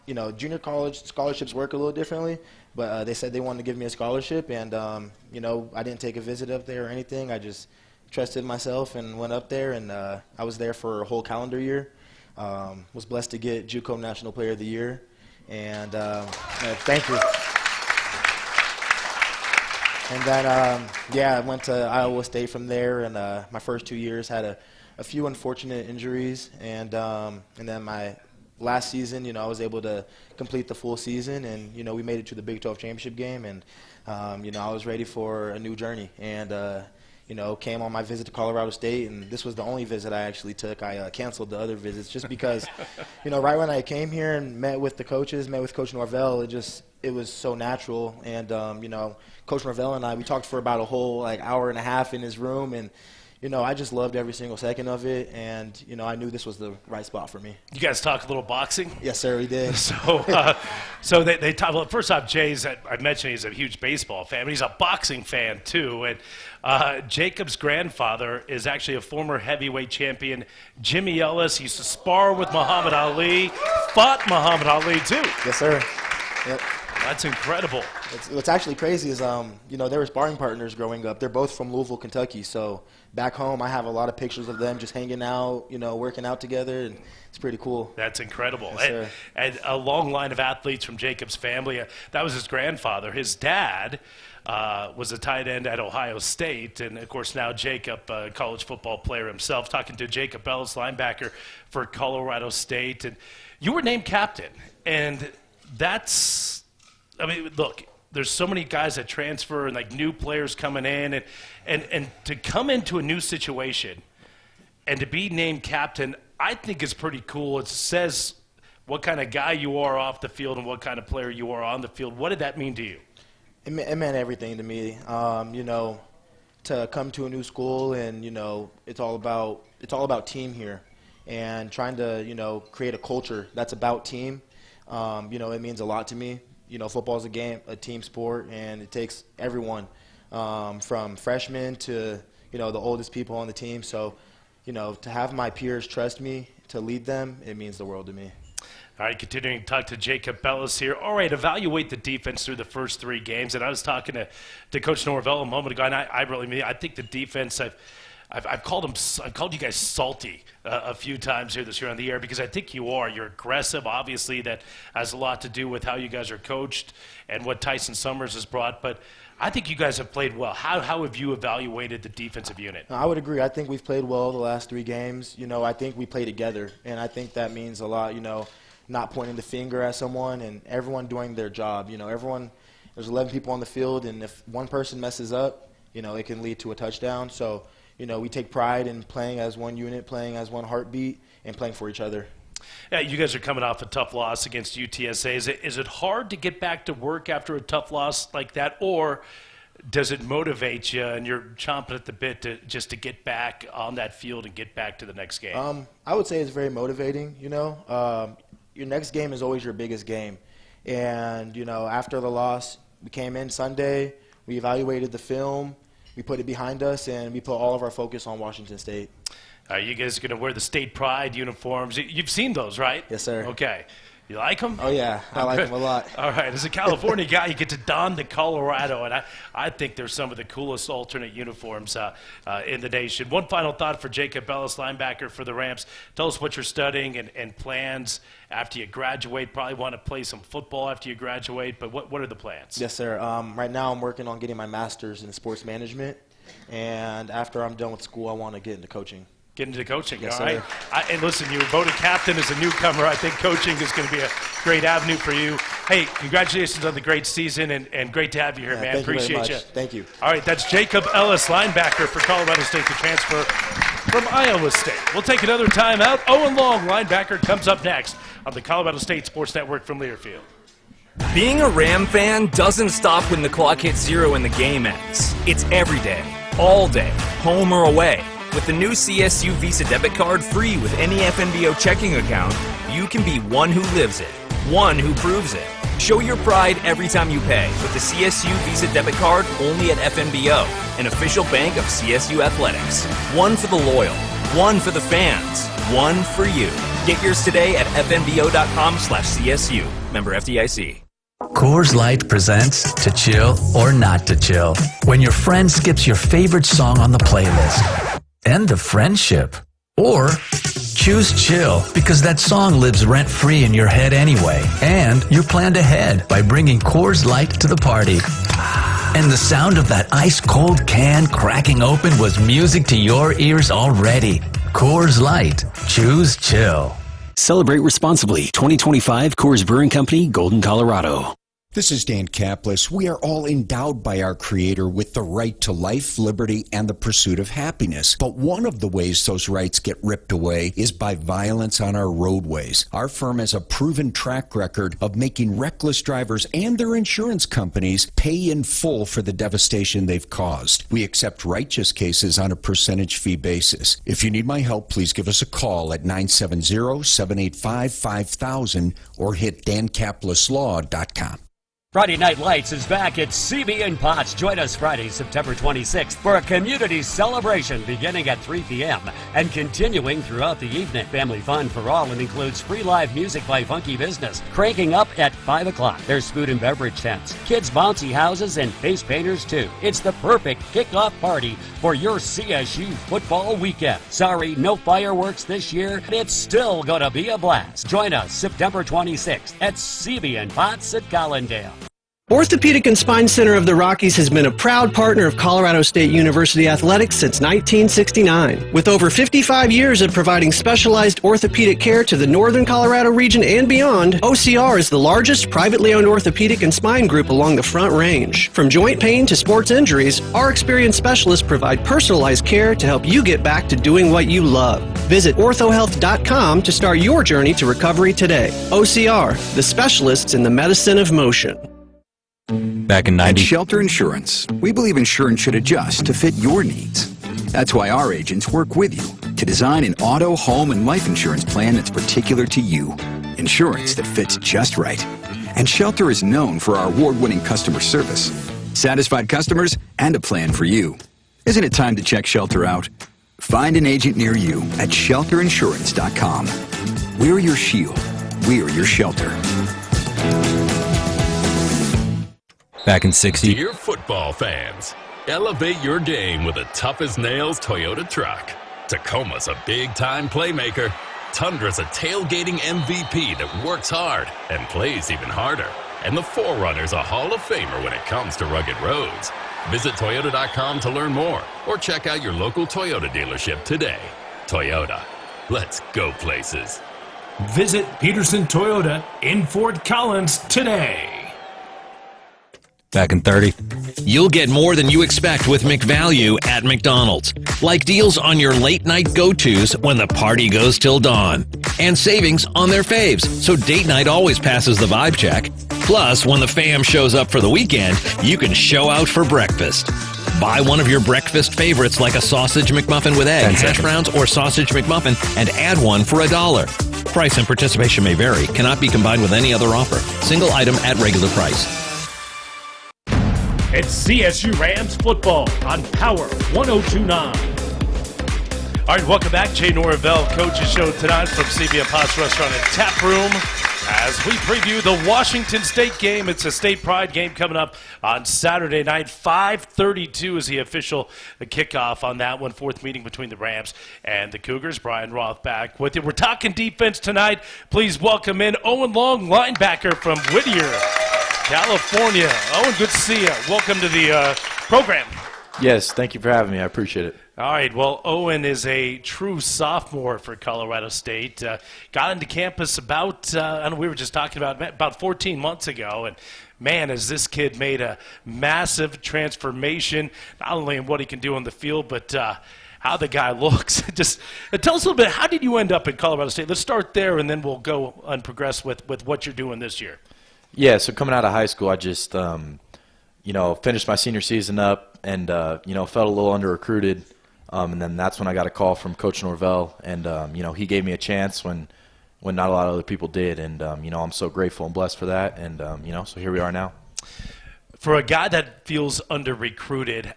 junior college scholarships work a little differently. But they said they wanted to give me a scholarship. And, I didn't take a visit up there or anything. I just trusted myself and went up there, and I was there for a whole calendar year. Was blessed to get JUCO National Player of the Year, and thank you. And then, I went to Iowa State from there, and my first 2 years had a few unfortunate injuries, and then my last season, I was able to complete the full season, and we made it to the Big 12 championship game, and I was ready for a new journey, and came on my visit to Colorado State, and this was the only visit I actually took. I canceled the other visits just because, right when I came here and met with the coaches, met with Coach Norvell, it was so natural. And, Coach Norvell and I, we talked for about a whole hour and a half in his room, and I just loved every single second of it, and, I knew this was the right spot for me. You guys talk a little boxing? Yes, sir, we did. So they talk, well, first off, I mentioned he's a huge baseball fan, but he's a boxing fan too. And Jacob's grandfather is actually a former heavyweight champion, Jimmy Ellis. He used to spar with Muhammad Ali, fought Muhammad Ali too. Yes, sir. Yep. That's incredible. What's actually crazy is, they were sparring partners growing up. They're both from Louisville, Kentucky. So back home, I have a lot of pictures of them just hanging out, working out together, and it's pretty cool. That's incredible. Yes, and a long line of athletes from Jacob's family. That was his grandfather. His dad was a tight end at Ohio State, and of course now Jacob, a college football player himself. Talking to Jacob Bellis, linebacker for Colorado State, and you were named captain, and that's. Look, there's so many guys that transfer and new players coming in, and to come into a new situation and to be named captain, I think is pretty cool. It says what kind of guy you are off the field and what kind of player you are on the field. What did that mean to you? It meant everything to me. To come to a new school, and it's all about team here, and trying to create a culture that's about team. It means a lot to me. Football is a team sport, and it takes everyone, from freshmen to, the oldest people on the team. So, to have my peers trust me to lead them, it means the world to me. All right, continuing to talk to Jacob Bellis here. All right, evaluate the defense through the first 3 games. And I was talking to Coach Norvell a moment ago, and I think the defense, I've called you guys salty a few times here this year on the air because I think you are. You're aggressive. Obviously, that has a lot to do with how you guys are coached and what Tyson Summers has brought. But I think you guys have played well. How have you evaluated the defensive unit? I would agree. I think we've played well the last 3 games. I think we play together, and I think that means a lot, not pointing the finger at someone and everyone doing their job. There's 11 people on the field, and if one person messes up, it can lead to a touchdown. So, we take pride in playing as one unit, playing as one heartbeat, and playing for each other. Yeah, you guys are coming off a tough loss against UTSA. Is it hard to get back to work after a tough loss like that, or does it motivate you and you're chomping at the bit to get back on that field and get back to the next game? I would say it's very motivating. Your next game is always your biggest game, and after the loss, we came in Sunday, we evaluated the film, we put it behind us, and we put all of our focus on Washington State. You guys are going to wear the State Pride uniforms. You've seen those, right? Yes, sir. Okay. You like them? Oh, yeah. I like them a lot. All right. As a California guy, you get to don the Colorado, and I think they're some of the coolest alternate uniforms in the nation. One final thought for Jacob Ellis, linebacker for the Rams. Tell us what you're studying and plans after you graduate. Probably want to play some football after you graduate, but what are the plans? Yes, sir. Right now I'm working on getting my master's in sports management, and after I'm done with school, I want to get into coaching. Get into coaching, yes, all right? And listen, you were voted captain as a newcomer. I think coaching is going to be a great avenue for you. Hey, congratulations on the great season, and great to have you here, man. Thank Appreciate you very much. you. Thank you. All right, that's Jacob Ellis, linebacker for Colorado State, to transfer from Iowa State. We'll take another timeout. Owen Long, linebacker, comes up next on the Colorado State Sports Network from Learfield. Being a Ram fan doesn't stop when the clock hits 0 and the game ends. It's every day, all day, home or away. With the new CSU Visa debit card free with any FNBO checking account, you can be one who lives it, one who proves it. Show your pride every time you pay with the CSU Visa debit card only at FNBO, an official bank of CSU Athletics. One for the loyal, one for the fans, one for you. Get yours today at fnbo.com/CSU. Member FDIC. Coors Light presents To Chill or Not to Chill. When your friend skips your favorite song on the playlist. End the friendship. Or choose chill because that song lives rent-free in your head anyway. And you're planned ahead by bringing Coors Light to the party. And the sound of that ice-cold can cracking open was music to your ears already. Coors Light. Choose chill. Celebrate responsibly. 2025 Coors Brewing Company, Golden, Colorado. This is Dan Kaplis. We are all endowed by our Creator with the right to life, liberty, and the pursuit of happiness. But one of the ways those rights get ripped away is by violence on our roadways. Our firm has a proven track record of making reckless drivers and their insurance companies pay in full for the devastation they've caused. We accept righteous cases on a percentage fee basis. If you need my help, please give us a call at 970-785-5000 or hit dankapleslaw.com. Friday Night Lights is back at CB and Potts. Join us Friday, September 26th for a community celebration beginning at 3 p.m. and continuing throughout the evening. Family fun for all and includes free live music by Funky Business. Cranking up at 5 o'clock. There's food and beverage tents, kids' bouncy houses, and face painters too. It's the perfect kickoff party for your CSU football weekend. Sorry, no fireworks this year, but it's still gonna be a blast. Join us September 26th at CB and Potts at Collindale. Orthopedic and Spine Center of the Rockies has been a proud partner of Colorado State University athletics since 1969. With over 55 years of providing specialized orthopedic care to the northern Colorado region and beyond, OCR is the largest privately owned orthopedic and spine group along the Front Range. From joint pain to sports injuries, our experienced specialists provide personalized care to help you get back to doing what you love. Visit orthohealth.com to start your journey to recovery today. OCR, the specialists in the medicine of motion. Back in 90. At Shelter Insurance, we believe insurance should adjust to fit your needs. That's why our agents work with you to design an auto, home, and life insurance plan that's particular to you. Insurance that fits just right. And Shelter is known for our award-winning customer service, satisfied customers, and a plan for you. Isn't it time to check Shelter out? Find an agent near you at shelterinsurance.com. We're your shield. We're your shelter. Back in 60. Dear football fans, Elevate your game with a tough-as-nails Toyota truck. Tacoma's a big-time playmaker. Tundra's a tailgating MVP that works hard and plays even harder. And the 4Runner's a Hall of Famer when it comes to rugged roads. Visit Toyota.com to learn more or check out your local Toyota dealership today. Toyota, let's go places. Visit Peterson Toyota in Fort Collins today. Back in 30. You'll get more than you expect with McValue at McDonald's. Like deals on your late night go-tos when the party goes till dawn. And savings on their faves, so date night always passes the vibe check. Plus, when the fam shows up for the weekend, you can show out for breakfast. Buy one of your breakfast favorites like a sausage McMuffin with egg, hash browns, or sausage McMuffin and add one for $1. Price and participation may vary. Cannot be combined with any other offer. Single item at regular price. It's CSU Rams football on Power 1029. All right, welcome back. Jay Norvell, Coach's Show tonight from CBN Potts Restaurant and Tap Room. As we preview the Washington State game, it's a state pride game coming up on Saturday night. 5:32 is the official kickoff on that one. Fourth meeting between the Rams and the Cougars. Brian Roth back with you. We're talking defense tonight. Please welcome in Owen Long, linebacker from Whittier, California. Owen, good to see you. Welcome to the program. Yes, thank you for having me. I appreciate it. All right, well, Owen is a true sophomore for Colorado State. Got into campus about, I know we were just talking about 14 months ago, and man, has this kid made a massive transformation, not only in what he can do on the field, but how the guy looks. Just tell us a little bit, how did you end up at Colorado State? Let's start there, and then we'll go and progress with what you're doing this year. Yeah, so coming out of high school, I just, finished my senior season up and, felt a little under-recruited. And then that's when I got a call from Coach Norvell, and he gave me a chance when not a lot of other people did, and I'm so grateful and blessed for that, and so here we are now. For a guy that feels under-recruited,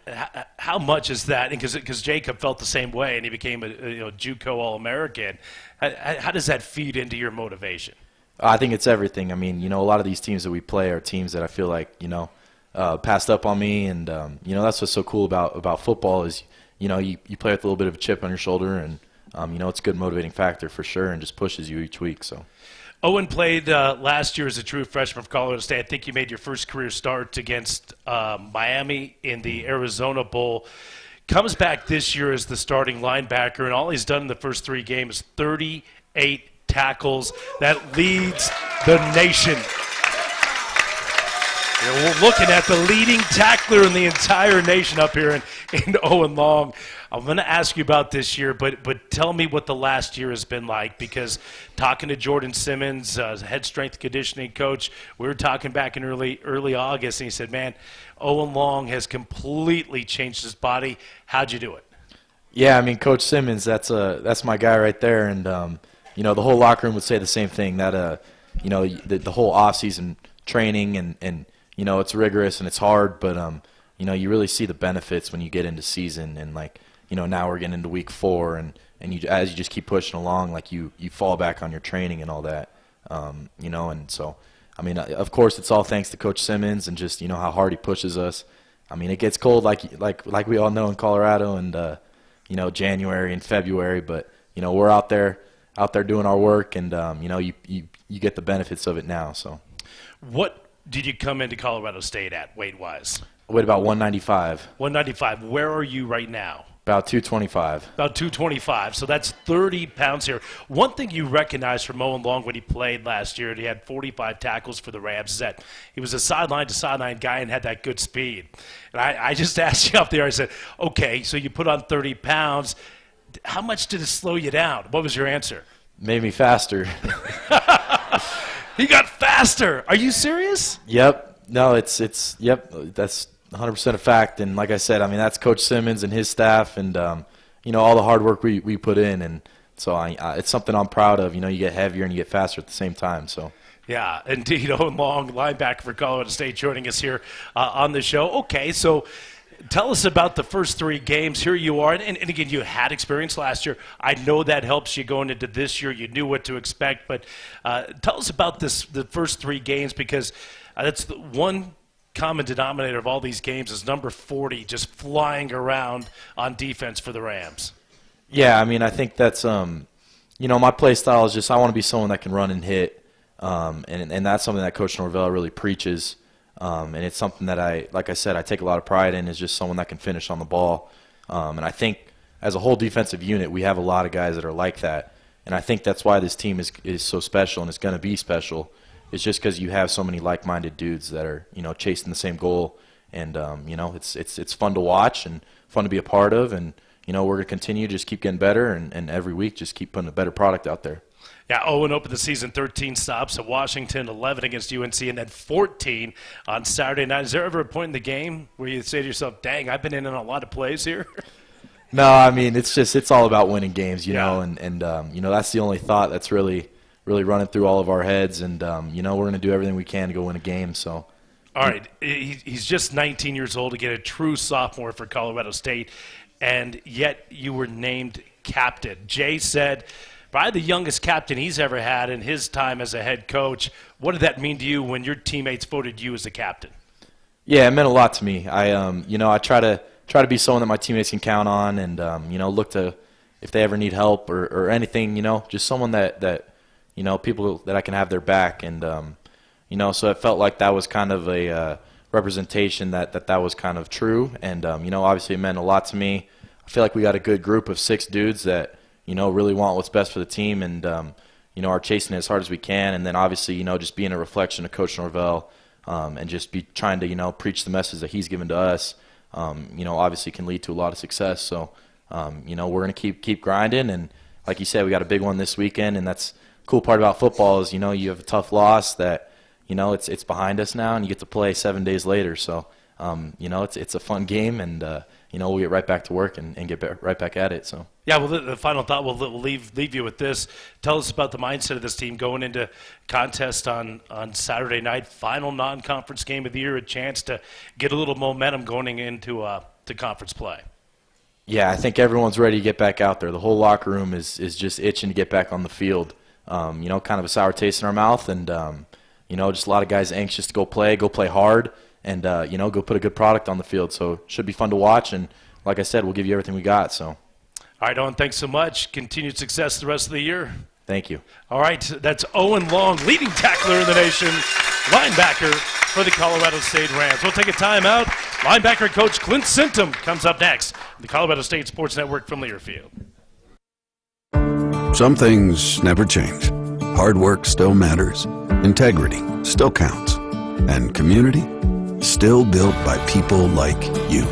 how much is that? Because Jacob felt the same way, and he became a JUCO All-American. How does that feed into your motivation? I think it's everything. I mean, a lot of these teams that we play are teams that I feel like passed up on me, and that's what's so cool about football is. You play with a little bit of a chip on your shoulder, and, it's a good motivating factor for sure and just pushes you each week. So, Owen played last year as a true freshman for Colorado State. I think you made your first career start against Miami in the Arizona Bowl. Comes back this year as the starting linebacker, and all he's done in the first 3 games is 38 tackles. That leads the nation. We're looking at the leading tackler in the entire nation up here in Owen Long. I'm going to ask you about this year, but tell me what the last year has been like, because talking to Jordan Simmons, head strength conditioning coach, we were talking back in early August, and he said, man, Owen Long has completely changed his body. How'd you do it? Yeah, I mean, Coach Simmons, that's my guy right there, and the whole locker room would say the same thing, that the whole offseason training and it's rigorous and it's hard, but you really see the benefits when you get into season, and now we're getting into week 4, and as you just keep pushing along, you fall back on your training and all that, and so I mean, of course it's all thanks to Coach Simmons and just how hard he pushes us. I mean, it gets cold like we all know in Colorado, and January and February, but we're out there doing our work, and you get the benefits of it now. So what did you come into Colorado State at weight-wise? I weighed about 195. 195. Where are you right now? About 225. About 225. So that's 30 pounds here. One thing you recognize from Owen Long when he played last year, and he had 45 tackles for the Rams, is that he was a sideline-to-sideline guy and had that good speed. And I just asked you up there, I said, okay, so you put on 30 pounds. How much did it slow you down? What was your answer? Made me faster. He got faster. Are you serious? Yep. No, yep. That's 100% a fact. And like I said, I mean, that's Coach Simmons and his staff, and all the hard work we put in, and so it's something I'm proud of. You get heavier and you get faster at the same time. So. Yeah, indeed. Owen Long, linebacker for Colorado State, joining us here on the show. Okay, so tell us about the first 3 games. Here you are, and again, you had experience last year. I know that helps you going into this year. You knew what to expect, but tell us about the first 3 games, because that's one common denominator of all these games is number 40 just flying around on defense for the Rams. Yeah, I mean, I think that's my play style is just I want to be someone that can run and hit, and that's something that Coach Norvell really preaches, and it's something that like I said, I take a lot of pride in, is just someone that can finish on the ball, and I think as a whole defensive unit, we have a lot of guys that are like that, and I think that's why this team is so special and it's going to be special. It's just because you have so many like-minded dudes that are chasing the same goal, and it's fun to watch and fun to be a part of, and we're going to continue to just keep getting better, and every week just keep putting a better product out there. Yeah, Owen opened the season 13 stops at Washington, 11 against UNC, and then 14 on Saturday night. Is there ever a point in the game where you say to yourself, dang, I've been in on a lot of plays here? No, I mean, it's all about winning games, know, and that's the only thought that's really running through all of our heads, and we're going to do everything we can to go win a game. So, all right, he's just 19 years old to get a true sophomore for Colorado State, and yet you were named captain. Jay said, probably the youngest captain he's ever had in his time as a head coach. What did that mean to you when your teammates voted you as the captain? Yeah, it meant a lot to me. I try to be someone that my teammates can count on, and look to, if they ever need help or anything, just someone that people that I can have their back, and so it felt like that was kind of a representation that was kind of true, and obviously it meant a lot to me. I feel like we got a good group of 6 dudes that really want what's best for the team, and are chasing it as hard as we can, and then obviously just being a reflection of Coach Norvell, and just be trying to preach the message that he's given to us. Obviously can lead to a lot of success. So we're going to keep grinding, and like you said, we got a big one this weekend, and that's the cool part about football is you have a tough loss that it's behind us now, and you get to play 7 days later. So it's a fun game, and we'll get right back to work and get right back at it. So. Yeah, well, the final thought, we'll leave you with this. Tell us about the mindset of this team going into contest on Saturday night, final non-conference game of the year, a chance to get a little momentum going into to conference play. Yeah, I think everyone's ready to get back out there. The whole locker room is just itching to get back on the field. Kind of a sour taste in our mouth, and just a lot of guys anxious to go play hard, and go put a good product on the field. So it should be fun to watch, and like I said, we'll give you everything we got. So. All right, Owen, thanks so much. Continued success the rest of the year. Thank you. All right, that's Owen Long, leading tackler in the nation, linebacker for the Colorado State Rams. We'll take a timeout. Linebacker coach Clint Sintum comes up next. The Colorado State Sports Network from Learfield. Some things never change. Hard work still matters. Integrity still counts. And community still built by people like you,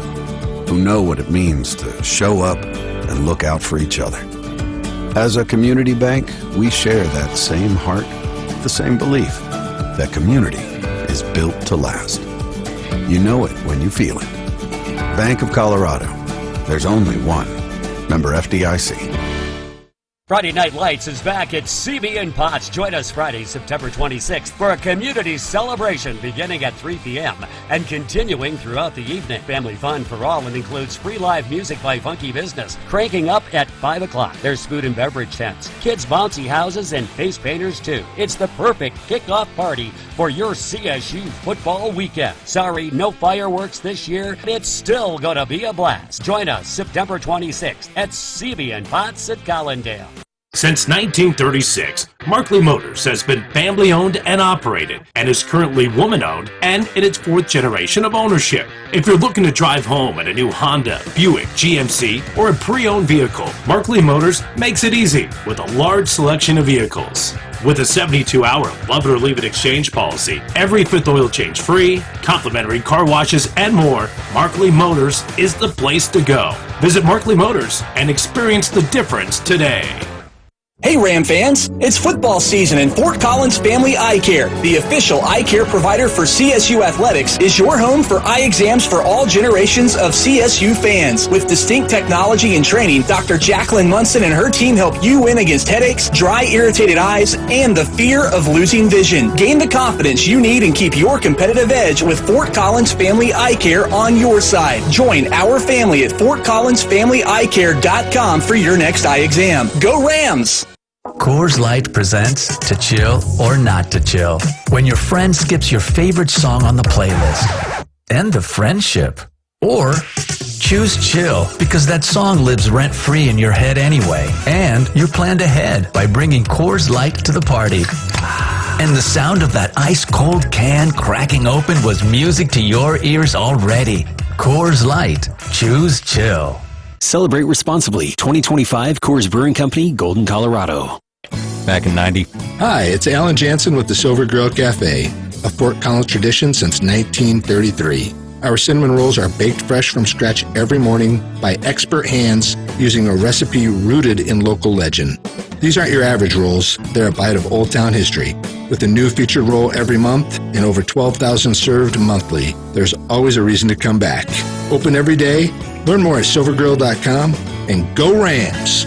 who know what it means to show up and look out for each other. As a community bank, we share that same heart, the same belief that community is built to last. You know it when you feel it. Bank of Colorado. There's only one. Member FDIC. Friday Night Lights is back at CB and Potts. Join us Friday, September 26th for a community celebration beginning at 3 p.m. and continuing throughout the evening. Family fun for all and includes free live music by Funky Business, cranking up at 5 o'clock. There's food and beverage tents, kids' bouncy houses, and face painters too. It's the perfect kickoff party for your CSU football weekend. Sorry, no fireworks this year. It's still gonna be a blast. Join us September 26th at CB and Potts at Collindale. Since 1936, Markley Motors has been family-owned and operated and is currently woman-owned and in its 4th generation of ownership. If you're looking to drive home in a new Honda, Buick, GMC, or a pre-owned vehicle, Markley Motors makes it easy with a large selection of vehicles. With a 72-hour love it or leave it exchange policy, every 5th oil change free, complimentary car washes, and more, Markley Motors is the place to go. Visit Markley Motors and experience the difference today. Hey Ram fans, it's football season and Fort Collins Family Eye Care, the official eye care provider for CSU Athletics, is your home for eye exams for all generations of CSU fans. With distinct technology and training, Dr. Jacqueline Munson and her team help you win against headaches, dry, irritated eyes, and the fear of losing vision. Gain the confidence you need and keep your competitive edge with Fort Collins Family Eye Care on your side. Join our family at FortCollinsFamilyEyeCare.com for your next eye exam. Go Rams! Coors Light presents To Chill or Not to Chill. When your friend skips your favorite song on the playlist. End the friendship. Or choose chill because that song lives rent-free in your head anyway. And you're planned ahead by bringing Coors Light to the party. And the sound of that ice-cold can cracking open was music to your ears already. Coors Light. Choose chill. Celebrate responsibly. 2025 Coors Brewing Company, Golden, Colorado. Back in 90. Hi, it's Alan Jansen with the Silver Grill Cafe, a Fort Collins tradition since 1933. Our cinnamon rolls are baked fresh from scratch every morning by expert hands using a recipe rooted in local legend. These aren't your average rolls, they're a bite of Old Town history. With a new featured roll every month and over 12,000 served monthly, there's always a reason to come back. Open every day. Learn more at silvergrill.com and go Rams!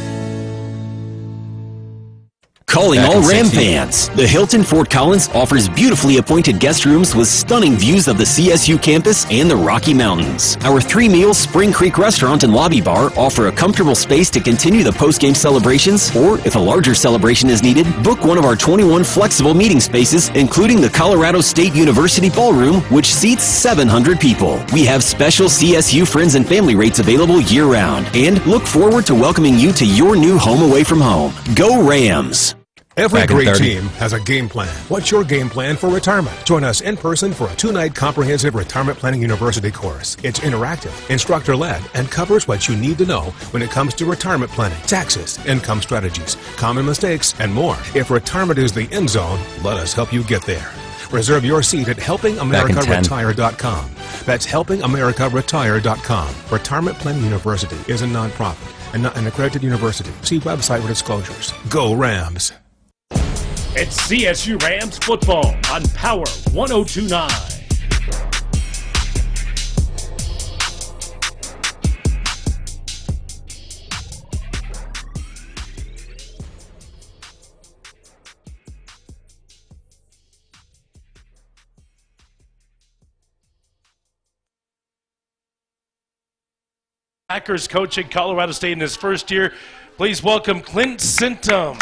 Calling all Ram fans. The Hilton Fort Collins offers beautifully appointed guest rooms with stunning views of the CSU campus and the Rocky Mountains. Our 3-meal Spring Creek restaurant and lobby bar offer a comfortable space to continue the post-game celebrations, or if a larger celebration is needed, book one of our 21 flexible meeting spaces, including the Colorado State University Ballroom, which seats 700 people. We have special CSU friends and family rates available year-round, and look forward to welcoming you to your new home away from home. Go Rams! Every great team has a game plan. What's your game plan for retirement? Join us in person for a 2-night comprehensive retirement planning university course. It's interactive, instructor-led, and covers what you need to know when it comes to retirement planning, taxes, income strategies, common mistakes, and more. If retirement is the end zone, let us help you get there. Reserve your seat at helpingamericaretire.com. That's helpingamericaretire.com. Retirement Planning University is a nonprofit and not an accredited university. See website for disclosures. Go Rams! It's CSU Rams football on Power 1029. Packers coach at Colorado State in his first year. Please welcome Clint Sintum.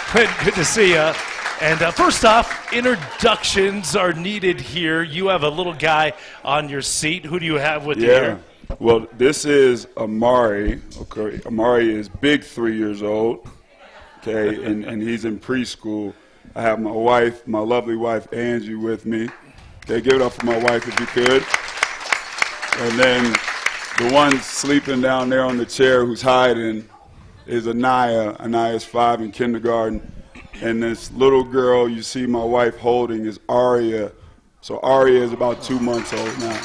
Clint, good to see you. And first off, introductions are needed here. You have a little guy on your seat. Who do you have with you here? Well, this is Amari. Okay, Amari is big 3 years old. Okay, and he's in preschool. I have my wife, my lovely wife Angie, with me. Okay, give it up for my wife if you could. And then the one sleeping down there on the chair who's hiding is Anaya. Anaya's 5 in kindergarten. And this little girl you see my wife holding is Aria. So Aria is about 2 months old now.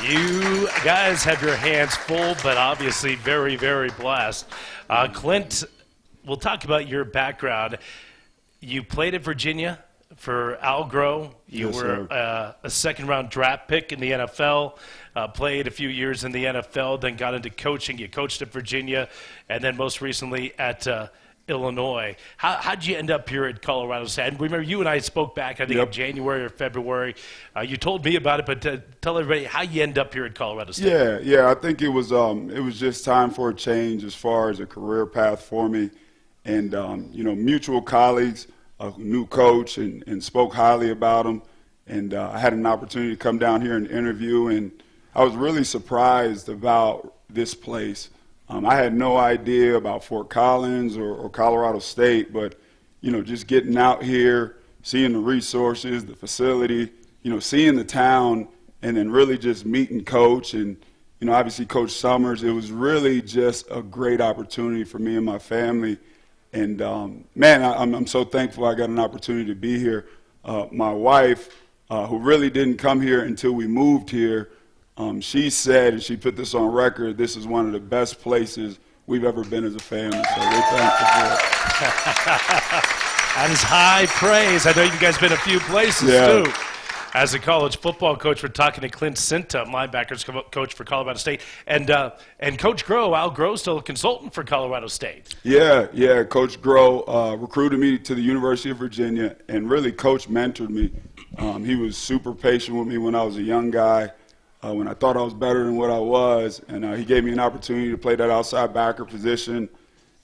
You guys have your hands full, but obviously very, very blessed. Clint, we'll talk about your background. You played at Virginia for Al Groh. You were a second-round draft pick in the NFL, played a few years in the NFL, then got into coaching. You coached at Virginia, and then most recently at Illinois. How did you end up here at Colorado State? And remember, you and I spoke back, I think, in January or February. You told me about it, but tell everybody how you end up here at Colorado State. Yeah. I think it was just time for a change as far as a career path for me. And, mutual colleagues, a new coach, and spoke highly about him. And I had an opportunity to come down here and interview, and I was really surprised about this place. I had no idea about Fort Collins or Colorado State, but, just getting out here, seeing the resources, the facility, seeing the town, and then really just meeting Coach and, obviously Coach Summers. It was really just a great opportunity for me and my family. And, I'm so thankful I got an opportunity to be here. My wife, who really didn't come here until we moved here, she said, and she put this on record, this is one of the best places we've ever been as a family. So we're thankful for it. That is high praise. I know you guys been a few places, too. As a college football coach, we're talking to Clint Sintum, linebackers coach for Colorado State. And Coach Groh, Al Groh, still a consultant for Colorado State. Yeah. Coach Groh recruited me to the University of Virginia, and really Coach mentored me. He was super patient with me when I was a young guy. When I thought I was better than what I was, and he gave me an opportunity to play that outside backer position.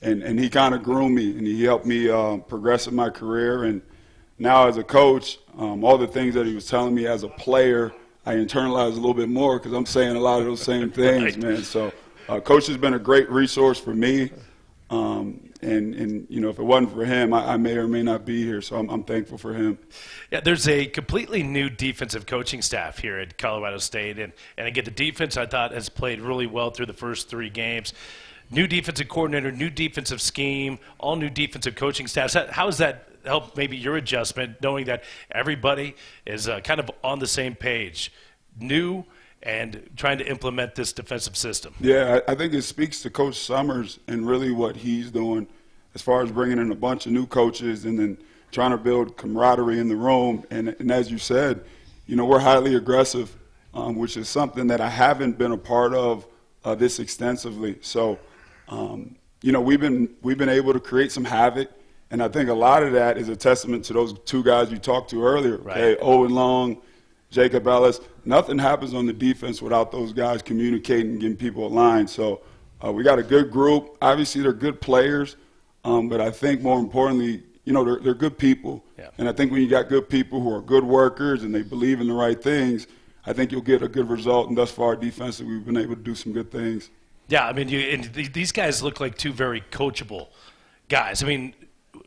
and he kind of groomed me, and he helped me progress in my career. And now as a coach, all the things that he was telling me as a player, I internalized a little bit more because I'm saying a lot of those same things, man. So Coach has been a great resource for me. And you know, if it wasn't for him, I may or may not be here. So I'm thankful for him. Yeah, there's a completely new defensive coaching staff here at Colorado State. And again, the defense, I thought, has played really well through the first 3 games. New defensive coordinator, new defensive scheme, all new defensive coaching staffs. How has that helped maybe your adjustment, knowing that everybody is kind of on the same page, new and trying to implement this defensive system? Yeah, I think it speaks to Coach Summers and really what he's doing as far as bringing in a bunch of new coaches and then trying to build camaraderie in the room. And as you said, you know, we're highly aggressive, which is something that I haven't been a part of this extensively. So, you know, we've been able to create some havoc, and I think a lot of that is a testament to those 2 guys you talked to earlier. Right. Okay, Owen Long, Jacob Ellis. Nothing happens on the defense without those guys communicating and getting people aligned. So we got a good group. Obviously, they're good players, but I think more importantly, you know, they're good people. Yeah. And I think when you got good people who are good workers and they believe in the right things, I think you'll get a good result. And thus far, defensively, we've been able to do some good things. Yeah, I mean, these guys look like 2 very coachable guys. I mean,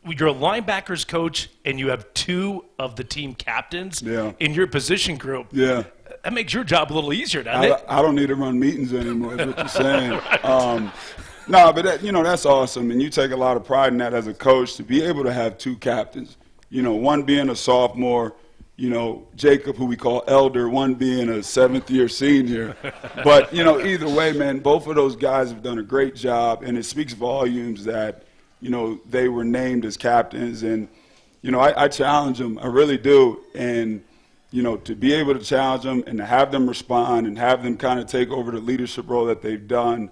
you're a linebackers coach, and you have 2 of the team captains in your position group. Yeah. That makes your job a little easier, doesn't it? I don't need to run meetings anymore, is what you're saying. No, but that, you know, that's awesome, and you take a lot of pride in that as a coach, to be able to have 2 captains. You know, one being a sophomore, you know, Jacob, who we call Elder, one being a 7th-year senior. But, you know, either way, man, both of those guys have done a great job, and it speaks volumes that, you know, they were named as captains. And, you know, I challenge them. I really do. And, you know, to be able to challenge them and to have them respond and have them kind of take over the leadership role that they've done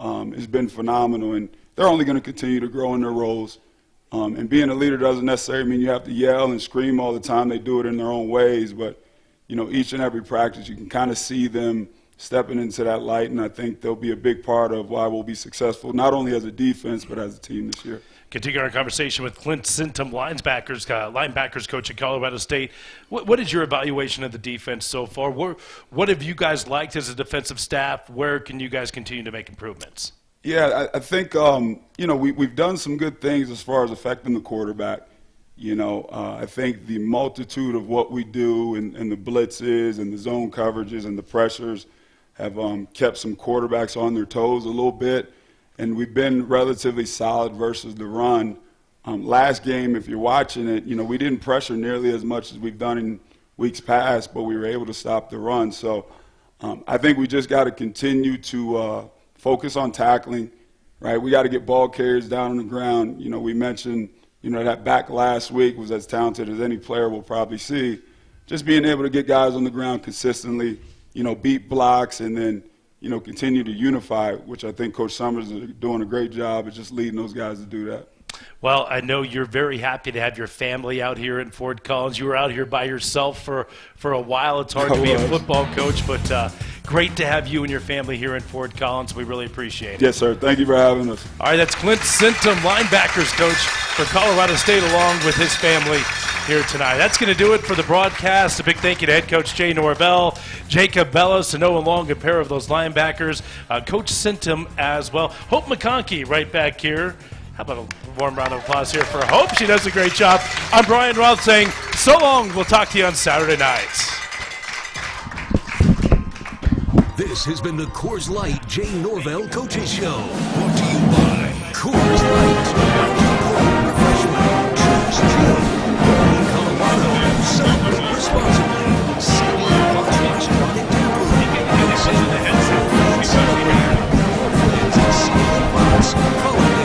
has been phenomenal. And they're only going to continue to grow in their roles. And being a leader doesn't necessarily mean you have to yell and scream all the time. They do it in their own ways. But, you know, each and every practice, you can kind of see them stepping into that light, and I think they'll be a big part of why we'll be successful, not only as a defense, but as a team this year. Continuing our conversation with Clint Sintum, linebackers coach at Colorado State. What is your evaluation of the defense so far? What have you guys liked as a defensive staff? Where can you guys continue to make improvements? Yeah, I think, you know, we've done some good things as far as affecting the quarterback. You know, I think the multitude of what we do and the blitzes and the zone coverages and the pressures have kept some quarterbacks on their toes a little bit, and we've been relatively solid versus the run. Last game, if you're watching it, you know, we didn't pressure nearly as much as we've done in weeks past, but we were able to stop the run. So I think we just got to continue to focus on tackling, right? We got to get ball carriers down on the ground. You know, we mentioned, you know, that back last week was as talented as any player will probably see. Just being able to get guys on the ground consistently, you know, beat blocks, and then, you know, continue to unify, which I think Coach Summers is doing a great job of just leading those guys to do that. Well, I know you're very happy to have your family out here in Fort Collins. You were out here by yourself for a while. It's hard to be a football coach, but great to have you and your family here in Fort Collins. We really appreciate it. Yes, sir. Thank you for having us. All right, that's Clint Sintum, linebackers coach for Colorado State, along with his family here tonight. That's going to do it for the broadcast. A big thank you to head coach Jay Norvell, Jacob Bellis, and Owen Long, a pair of those linebackers. Coach Sintum as well. Hope McConkey right back here. How about a warm round of applause here for Hope? She does a great job. I'm Brian Roth saying so long. We'll talk to you on Saturday nights. This has been the Coors Light Jay Norvell Coaches Show. Brought to you by Coors Light. Refreshment. Choose chill. In Colorado. Celebrate responsibly. CB Pots Restaurant in Tampa. Listen to the headset. CB Pots. Colorado.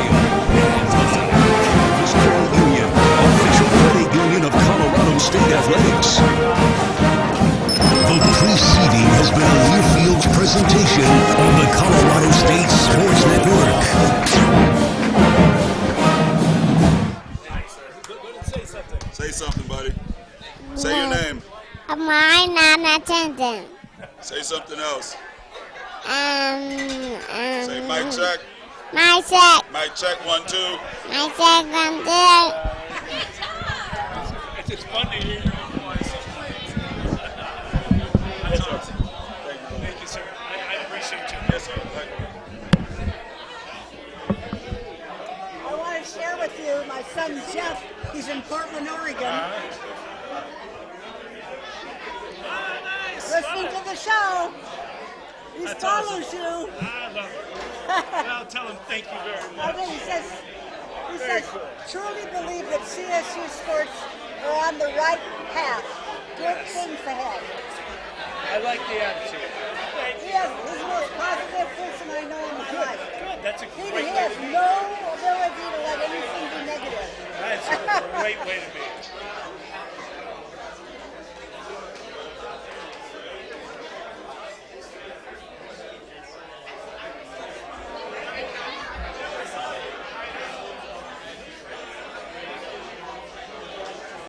Union. Official credit union of Colorado State Athletics. The preceding has been a Learfield's presentation on the Colorado State Sports Network. Say something, buddy. Say your name. My name attendant. Say something else. Say mic check. My check. Mic check 1, 2. My check 1, 2. It's fun to hear your own voice. That's awesome. Thank you, sir. I appreciate you. Yes, sir. I want to share with you my son Jeff. He's in Portland, Oregon. Listening to the show. He That's follows awesome. you. I love it. I'll tell him thank you very much. Okay, he says, truly believe that CSU sports are on the right path. Good things ahead. I like the attitude. He is the most positive person I know in his life. Good. That's a He great way has to be. no ability to let anything be negative. That's a great way to be.